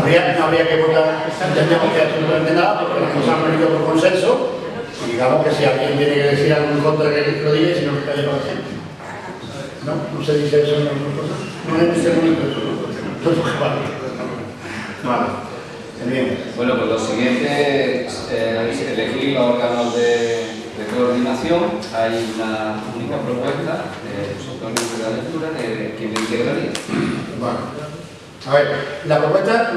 habría que votar, entendemos que absolutamente nada, porque las cosas han venido por consenso, y digamos que si alguien tiene que decir algo en contra, que lo diga, y si no, que calle para siempre. ¿No? ¿No se dice eso en otras cosas? No en este momento eso, ¿no? Vale. Bien. Bueno, pues lo siguiente es elegir los órganos de coordinación. Hay una única propuesta de los autores de la lectura de quien integraría. Bueno. A ver, la propuesta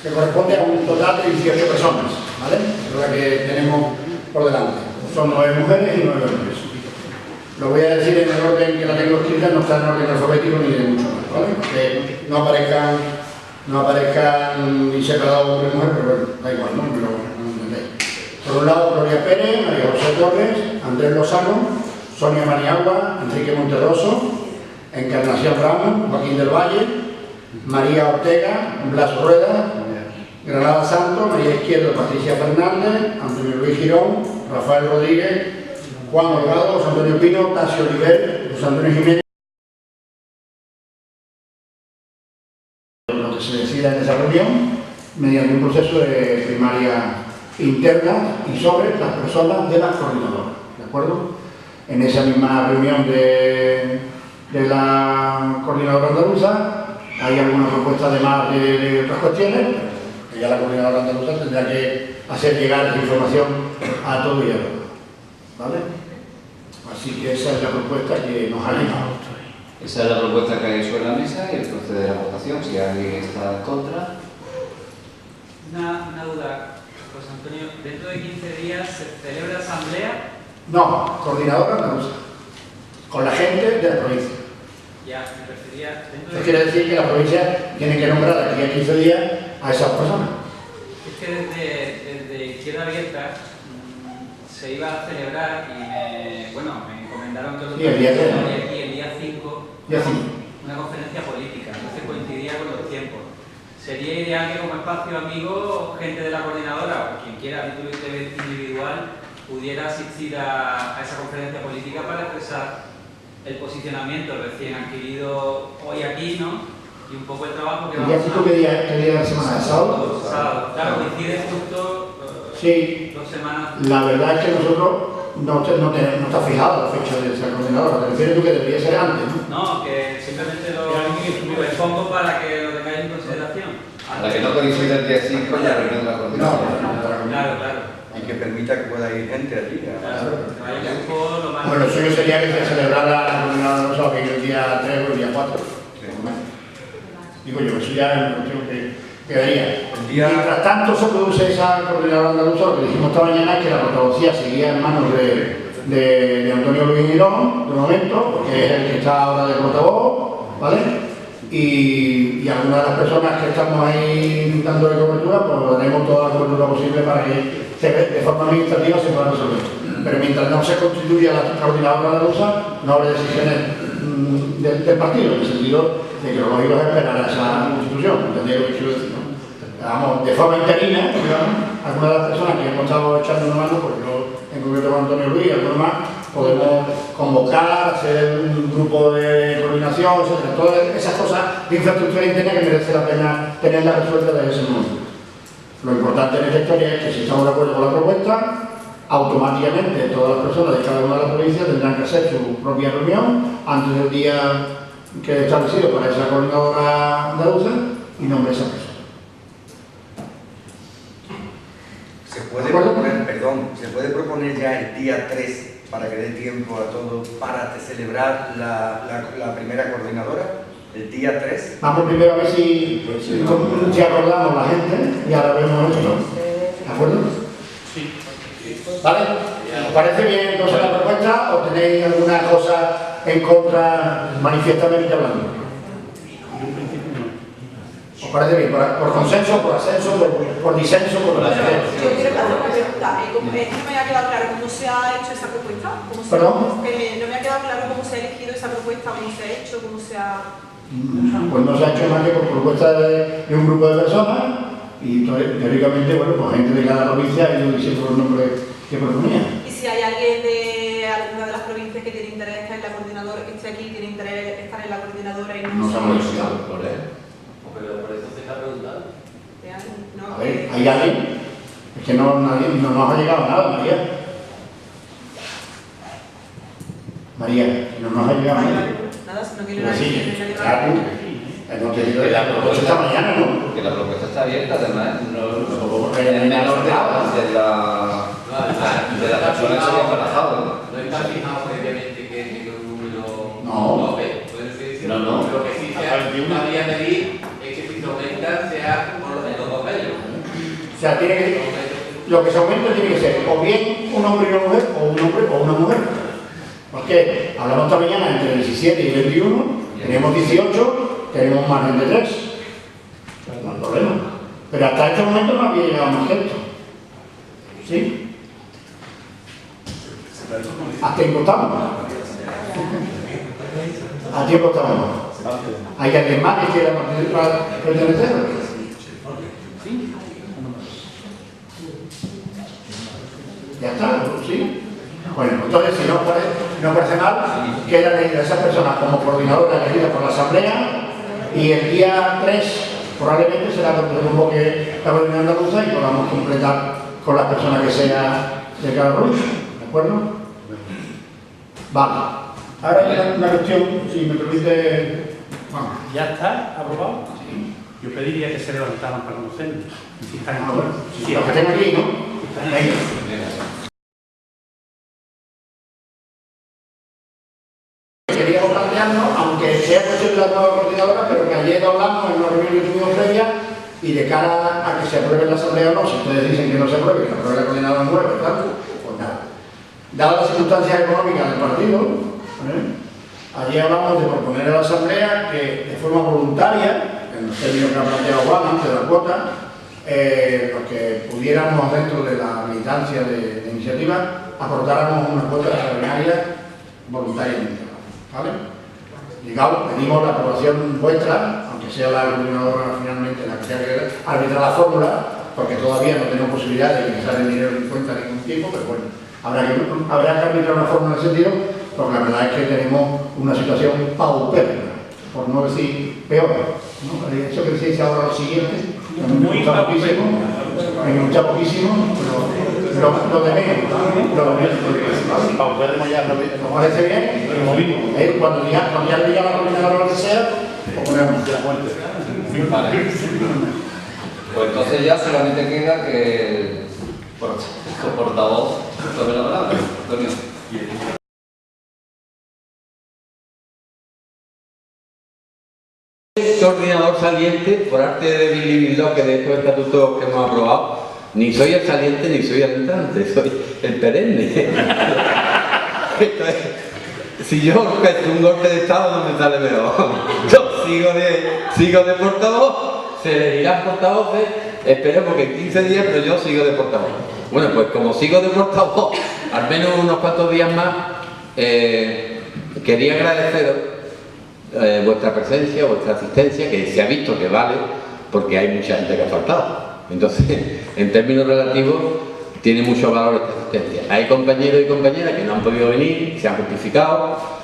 que corresponde a un total de 18 personas, ¿vale? Es la que tenemos por delante. Son 9 mujeres y 9 hombres. Lo voy a decir en el orden que la tengo escrita, no está en orden alfabético ni de mucho más, ¿vale? Que no aparezcan ni separados hombre y mujer, pero bueno, da igual, ¿no? Pero no entendéis. Por un lado, Gloria Pérez, María José Torres, Andrés Lozano, Sonia Maniagua, Enrique Monterroso, Encarnación Ramos, Joaquín del Valle, María Ortega, Blas Rueda, Granada Santos, María Izquierdo, Patricia Fernández, Antonio Luis Girón, Rafael Rodríguez, Juan Holgado, José Antonio Pino, Tasio Oliver, José Antonio Jiménez. Lo que se decida en esa reunión, mediante un proceso de primaria interna y sobre las personas de las coordinadoras, ¿de acuerdo? En esa misma reunión de la coordinadora andaluza, hay alguna propuesta además de otras cuestiones, que ya la coordinadora andaluza tendrá que hacer llegar esa información a todo y a todo. ¿Vale? Así que esa es la propuesta que nos ha llegado. Esa es la propuesta que hay sobre la mesa y el procede de la votación. Si alguien está en contra. Una duda, José Antonio. ¿Dentro de 15 días se celebra asamblea? No, coordinadora andaluza. Con la gente de la provincia. Ya, me refería... Eso quiere decir que la provincia tiene que nombrar aquí a 15 días a esas personas. Es que desde Izquierda Abierta se iba a celebrar y me encomendaron que lo Sí, el día tres. aquí el día 5, Día 5. una conferencia política, entonces coincidía con los tiempos. Sería ideal que como espacio amigo, gente de la coordinadora o quien quiera a título individual pudiera asistir a esa conferencia política para expresar el posicionamiento recién adquirido hoy aquí, ¿no? Y un poco el trabajo que ¿El día 5 qué día de la semana? ¿El sábado? Sábado. Claro, coincide justo Sí. 2 semanas. La verdad es que nosotros no está fijada la fecha de esa coordinadora. ¿Te refieres tú que debería ser antes, no? No, que simplemente lo expongo para que lo tengáis en consideración. Hasta que no coincida el día 5 ya reunión de la coordinadora. Claro. Y que permita que pueda ir gente allí. Bueno, el suyo sería que se celebrara la coordinadora, no sé, el día 3 o el día 4. Digo yo, eso ya es una cuestión que quedaría. Mientras tanto, se produce esa coordinadora andaluza, lo que dijimos esta mañana es que la portavocía seguía en manos de Antonio Luis Girón, de momento, porque es el que está ahora de portavoz, ¿vale? Y algunas de las personas que estamos ahí dándole cobertura, pues daremos toda la cobertura posible para que de forma administrativa se pueda resolver. Pero mientras no se constituya la coordinadora andaluza, no habrá decisiones del partido, en el sentido de que lo lógico es esperar a esa constitución, ¿entendéis lo que quiero decir? ¿No? Vamos, de forma interina, digamos, algunas de las personas que hemos estado echando una mano, porque yo en concreto con Antonio Luis y algunos más, podemos convocar, hacer un grupo de coordinación, etc. Todas esas cosas de infraestructura interna que merece la pena tenerlas resueltas desde ese momento. Lo importante en esta historia es que si estamos de acuerdo con la propuesta, automáticamente todas las personas de cada una de las provincias tendrán que hacer su propia reunión antes del día que he establecido para esa coordinadora andaluza y nombre esa persona. ¿Se puede proponer ya el día 3 para que dé tiempo a todos para celebrar la primera coordinadora? El día 3. Vamos primero a ver si acordamos la gente y ahora vemos eso, ¿no? ¿De acuerdo? Sí. ¿Vale? ¿Os parece bien entonces la propuesta o tenéis alguna cosa en contra manifiestamente hablando? ¿Os parece bien? ¿Por consenso, por ascenso, por disenso, por Yo quiero hacer una pregunta. No me ha quedado claro cómo se ha hecho esa propuesta. ¿Perdón? No me ha quedado claro cómo se ha elegido esa propuesta, cómo se ha hecho, cómo se ha... Pues no se ha hecho más que por propuesta de un grupo de personas y teóricamente, bueno, pues gente de cada provincia ha ido diciendo los nombres que proponía. Y si hay alguien de alguna de las provincias que tiene interés estar en la coordinadora, que esté aquí, tiene interés estar en la coordinadora y no se ha modificado. Pero por eso se está preguntando. A ver, ¿hay alguien? Es que no nos ha llegado nada, María. María, no nos ha llegado nada. Nada, si no quiere Pero nadie. sí, claro. No te digo la propuesta esta mañana, ¿no? Que la propuesta está abierta, además, en el menor de las personas que se habían barajado. No está fijado previamente que tenga un número No. tope, puede ser. No. Lo que sí se habría pedir es que si se aumenta sea por los dos papeles. O sea, lo que se aumenta tiene que ser o bien un hombre y una mujer, o un hombre o una mujer. Porque hablamos esta mañana entre 17 y 21, tenemos 18, tenemos un margen de 3. No hay problema. Pero hasta este momento no había llegado más que esto. ¿Sí? ¿A tiempo estamos? ¿A tiempo estamos? ¿Hay alguien más que quiera pertenecer? Ya está, ¿sí? Bueno, entonces si no parece mal, quedan elegidas esas personas como coordinadoras elegidas por la Asamblea y el día 3 probablemente será cuando se convoque la coordinadora andaluza y podamos completar con las personas que sea de cada provincia, ¿de acuerdo? Vale. Ahora hay una cuestión, si me permite... Bueno. ¿Ya está aprobado? Sí. Yo pediría que se levantaran para conocerlo. Si están bueno. Sí, los que estén aquí, ¿no? Queríamos plantearnos, aunque sea cuestión de la nueva coordinadora, pero que ayer hablamos en una reunión que tuvimos previa y de cara a que se apruebe en la Asamblea o no, si ustedes dicen que no se apruebe, que se apruebe la coordinadora nueva, ¿verdad? Pues nada. Dadas las circunstancias económicas del partido, ayer hablamos de proponer a la Asamblea que de forma voluntaria, en los términos que ha planteado Juan antes de la cuota, los que pudiéramos dentro de la militancia de iniciativa aportáramos una cuota extraordinaria voluntariamente, ¿vale? Digamos, pedimos la aprobación vuestra, aunque sea la coordinadora finalmente la que tenga que arbitrar la fórmula, porque todavía no tenemos posibilidad de ingresar el dinero en cuenta ningún tiempo, pero bueno, habrá que arbitrar una fórmula en ese sentido, porque la verdad es que tenemos una situación paupérrima, por no decir peor, ¿no? Eso que se dice ahora lo siguiente, me gusta poquísimo, pero lo de menos, paupérrimo ya nos parece bien, cuando ya le diga la coordinadora lo que sea, pues ponemos la fuente. Vale. Pues entonces ya solamente queda que el portavoz tome la palabra. Antonio. Coordinador saliente, por arte de que de estos estatutos que hemos aprobado, ni soy el saliente ni soy el entrante, soy el perenne. Entonces, si yo orquesto un golpe de estado no me sale mejor. Yo sigo de portavoz. Se elegirán portavoces, esperemos que en 15 días, pero yo sigo de portavoz. Bueno, pues como sigo de portavoz, al menos unos cuantos días más, quería agradeceros vuestra presencia, vuestra asistencia, que se ha visto que vale, porque hay mucha gente que ha faltado. Entonces, en términos relativos, tiene mucho valor esta asistencia. Hay compañeros y compañeras que no han podido venir, se han justificado,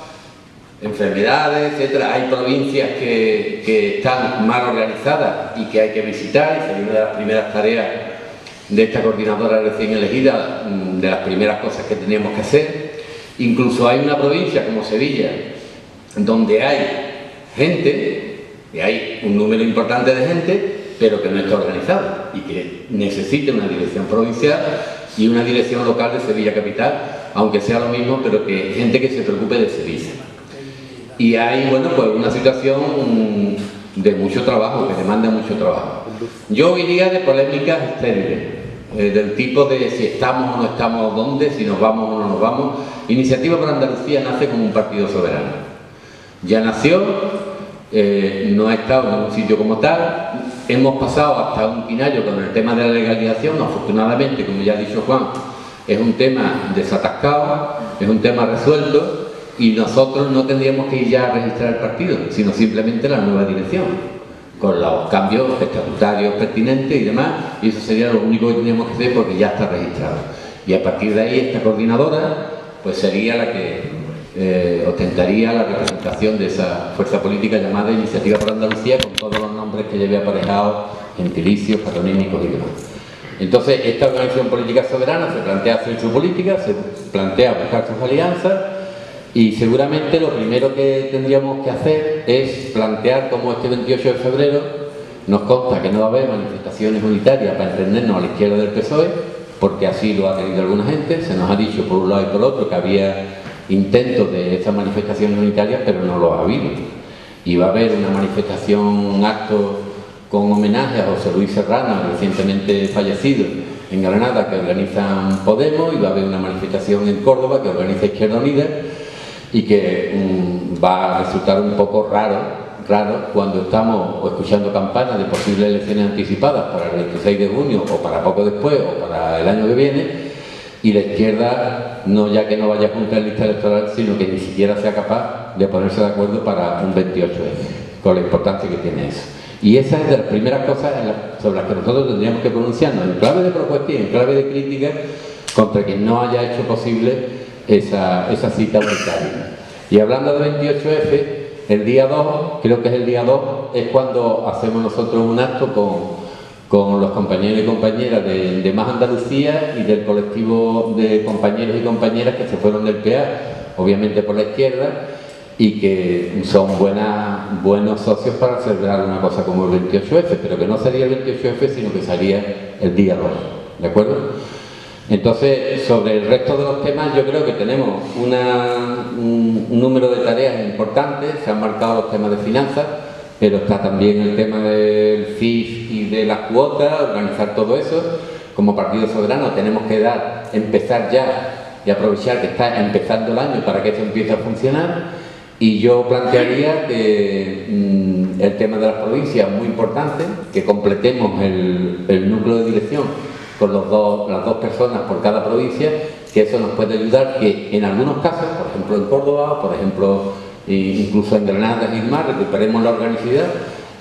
enfermedades, etcétera. Hay provincias que están mal organizadas y que hay que visitar, y sería una de las primeras tareas de esta coordinadora recién elegida, de las primeras cosas que teníamos que hacer. Incluso hay una provincia como Sevilla, donde hay gente, y hay un número importante de gente, pero que no está organizada y que necesita una dirección provincial y una dirección local de Sevilla Capital, aunque sea lo mismo, pero que gente que se preocupe de Sevilla. Y hay, bueno, pues una situación de mucho trabajo, que demanda mucho trabajo. Yo iría de polémicas estériles, del tipo de si estamos o no estamos dónde, si nos vamos o no nos vamos. Iniciativa por Andalucía nace como un partido soberano. Ya nació, no ha estado en un sitio como tal. Hemos pasado hasta un quinayo con el tema de la legalización. Afortunadamente, como ya ha dicho Juan, es un tema desatascado, es un tema resuelto. Y nosotros no tendríamos que ir ya a registrar el partido, sino simplemente la nueva dirección, con los cambios estatutarios pertinentes y demás, y eso sería lo único que tendríamos que hacer porque ya está registrado. Y a partir de ahí esta coordinadora pues sería la que ostentaría la representación de esa fuerza política llamada Iniciativa por Andalucía, con todos los nombres que lleve aparejados, gentilicios, patronímicos y demás. Entonces esta organización política soberana se plantea hacer su política, se plantea buscar sus alianzas. Y seguramente lo primero que tendríamos que hacer es plantear cómo este 28 de febrero nos consta que no va a haber manifestaciones unitarias para entendernos a la izquierda del PSOE, porque así lo ha querido alguna gente. Se nos ha dicho por un lado y por otro que había intentos de esas manifestaciones unitarias, pero no lo ha habido. Y va a haber una manifestación, un acto con homenaje a José Luis Serrano, recientemente fallecido, en Granada, que organizan Podemos, y va a haber una manifestación en Córdoba que organiza Izquierda Unida, y que va a resultar un poco raro cuando estamos escuchando campanas de posibles elecciones anticipadas para el 26 de junio o para poco después o para el año que viene, y la izquierda no ya que no vaya a juntar en lista electoral, sino que ni siquiera sea capaz de ponerse de acuerdo para un 28F, con la importancia que tiene eso. Y esa es de las primeras cosas sobre las que nosotros tendríamos que pronunciarnos en clave de propuesta y en clave de crítica contra quien no haya hecho posible esa cita unitaria. Y hablando de 28F, el día 2, creo que es el día 2, es cuando hacemos nosotros un acto con los compañeros y compañeras de Más Andalucía y del colectivo de compañeros y compañeras que se fueron del PA, obviamente por la izquierda, y que son buenos socios para celebrar una cosa como el 28F, pero que no sería el 28F, sino que sería el día 2, ¿de acuerdo? Entonces, sobre el resto de los temas, yo creo que tenemos un número de tareas importantes. Se han marcado los temas de finanzas, pero está también el tema del FIF y de las cuotas, organizar todo eso. Como Partido Soberano tenemos que empezar ya y aprovechar que está empezando el año para que eso empiece a funcionar. Y yo plantearía que el tema de las provincias es muy importante, que completemos el núcleo de dirección con las dos personas por cada provincia, que eso nos puede ayudar que en algunos casos, por ejemplo en Córdoba, por ejemplo incluso en Granada y más, recuperemos la organicidad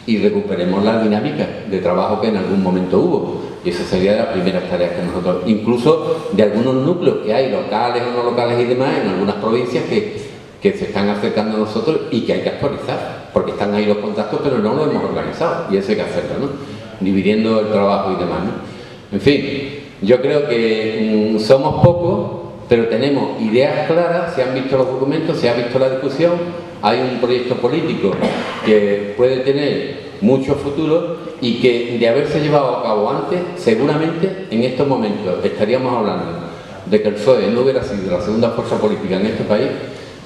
y recuperemos la dinámica de trabajo que en algún momento hubo. Y esa sería la primera tarea que nosotros, incluso de algunos núcleos que hay, locales o no locales y demás, en algunas provincias que se están acercando a nosotros y que hay que actualizar, porque están ahí los contactos, pero no lo hemos organizado, y eso hay que hacerlo, ¿no? Dividiendo el trabajo y demás, ¿no? En fin, yo creo que somos pocos, pero tenemos ideas claras, se han visto los documentos, se ha visto la discusión, hay un proyecto político que puede tener mucho futuro y que de haberse llevado a cabo antes, seguramente en estos momentos estaríamos hablando de que el PSOE no hubiera sido la segunda fuerza política en este país,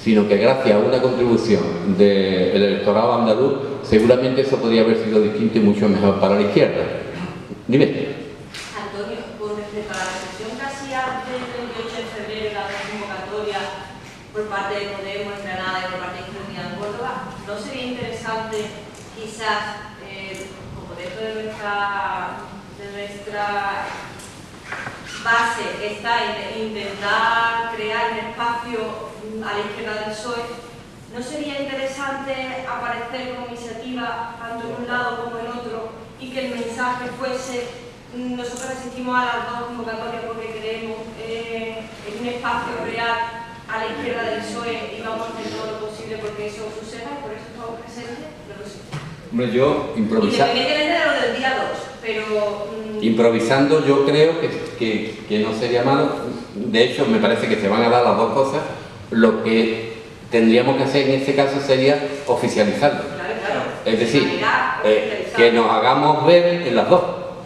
sino que gracias a una contribución del electorado andaluz, seguramente eso podría haber sido distinto y mucho mejor para la izquierda. Dime. Antonio, con respecto a la reflexión que hacía del 28 de febrero, la convocatoria por parte de Podemos en Granada y por parte de Izquierda Unida en Córdoba, ¿no sería interesante quizás, como dentro de nuestra base está intentar crear un espacio a la izquierda del PSOE, ¿no sería interesante aparecer con iniciativa tanto en un lado como en otro y que el mensaje fuese: nosotros asistimos a las dos convocatorias porque creemos en un espacio real a la izquierda del PSOE y vamos a hacer todo lo posible porque eso suceda, y por eso estamos presentes? No lo sé. Hombre, yo Independientemente de lo del día 2, pero... improvisando yo creo que no sería malo. De hecho, me parece que se van a dar las dos cosas. Lo que tendríamos que hacer en este caso sería oficializarlo. Claro. Es decir, que nos hagamos ver en las dos.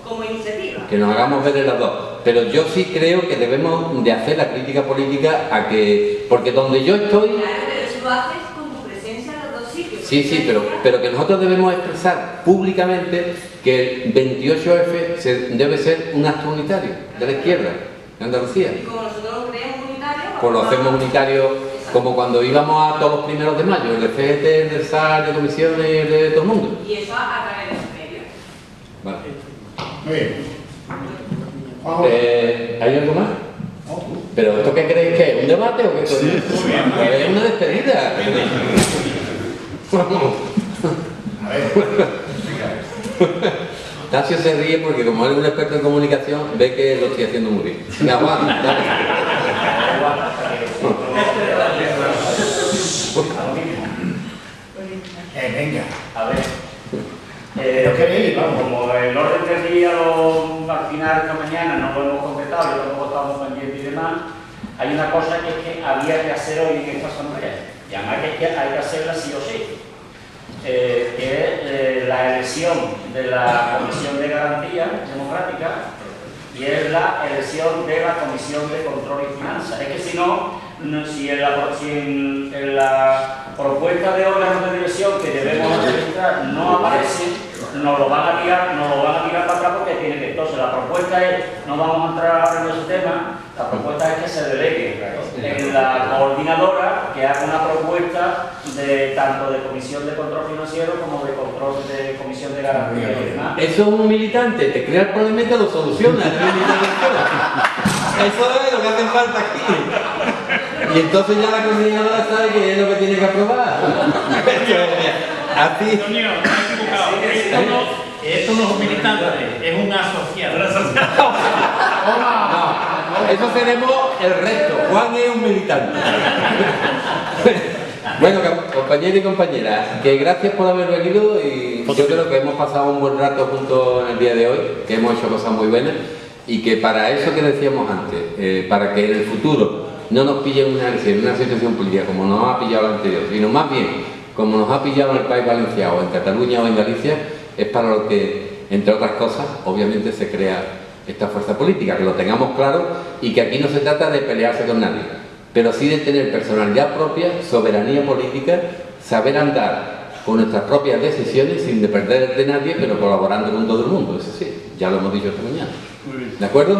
Como iniciativa. Que nos hagamos ver en las dos. Pero yo sí creo que debemos de hacer la crítica política a que... Porque donde yo estoy... Claro, pero eso lo haces con tu presencia en los dos sitios. Sí, pero que nosotros debemos expresar públicamente que el 28F debe ser un acto unitario de la izquierda, de Andalucía. Y como nosotros lo creemos unitario... Pues lo hacemos unitario como cuando íbamos a todos los primeros de mayo, el de CGT, el del SAR, de comisiones, de todo el mundo. Y eso a través de los medios. Vale. Muy bien. ¿Hay algo más? ¿Pero esto qué creéis que es? ¿Un debate o qué es? Sí, muy bien. Es una despedida. Vamos. A ver. Tacio se ríe porque como es un experto en comunicación, ve que lo estoy haciendo muy bien. Venga, Juan, dale. Venga. A ver. Como el orden del día al final esta mañana no lo hemos completado, y lo hemos estado pendientes y demás, hay una cosa que es que había que hacer hoy en esta asamblea, y además que hay que hacerla sí o sí, que es la elección de la Comisión de Garantía Democrática y es la elección de la Comisión de Control y Finanzas. Es que si no, si en la propuesta de órganos de dirección que debemos registrar no aparece, nos lo van a tirar para atrás porque tiene que. Entonces la propuesta es, no vamos a entrar en ese tema, la propuesta es que se delegue en la coordinadora que haga una propuesta de tanto de Comisión de Control Financiero como de control de Comisión de Garantía y demás. Eso es un militante, te crea el problema y te lo soluciona. Eso es lo que hace falta aquí. Y entonces ya la coordinadora sabe que es lo que tiene que aprobar. Así. Esto no es un militante, es un asociado. No, eso tenemos el resto. Juan es un militante. Bueno, compañeros y compañeras, que gracias por haber venido y yo creo que hemos pasado un buen rato juntos en el día de hoy, que hemos hecho cosas muy buenas y que para eso que decíamos antes, para que en el futuro no nos pille en una situación política como nos ha pillado la anterior, sino más bien como nos ha pillado en el País Valenciano o en Cataluña o en Galicia, es para lo que, entre otras cosas, obviamente se crea esta fuerza política, que lo tengamos claro y que aquí no se trata de pelearse con nadie, pero sí de tener personalidad propia, soberanía política, saber andar con nuestras propias decisiones sin depender de nadie, pero colaborando con todo el mundo, eso sí, ya lo hemos dicho esta mañana. ¿De acuerdo?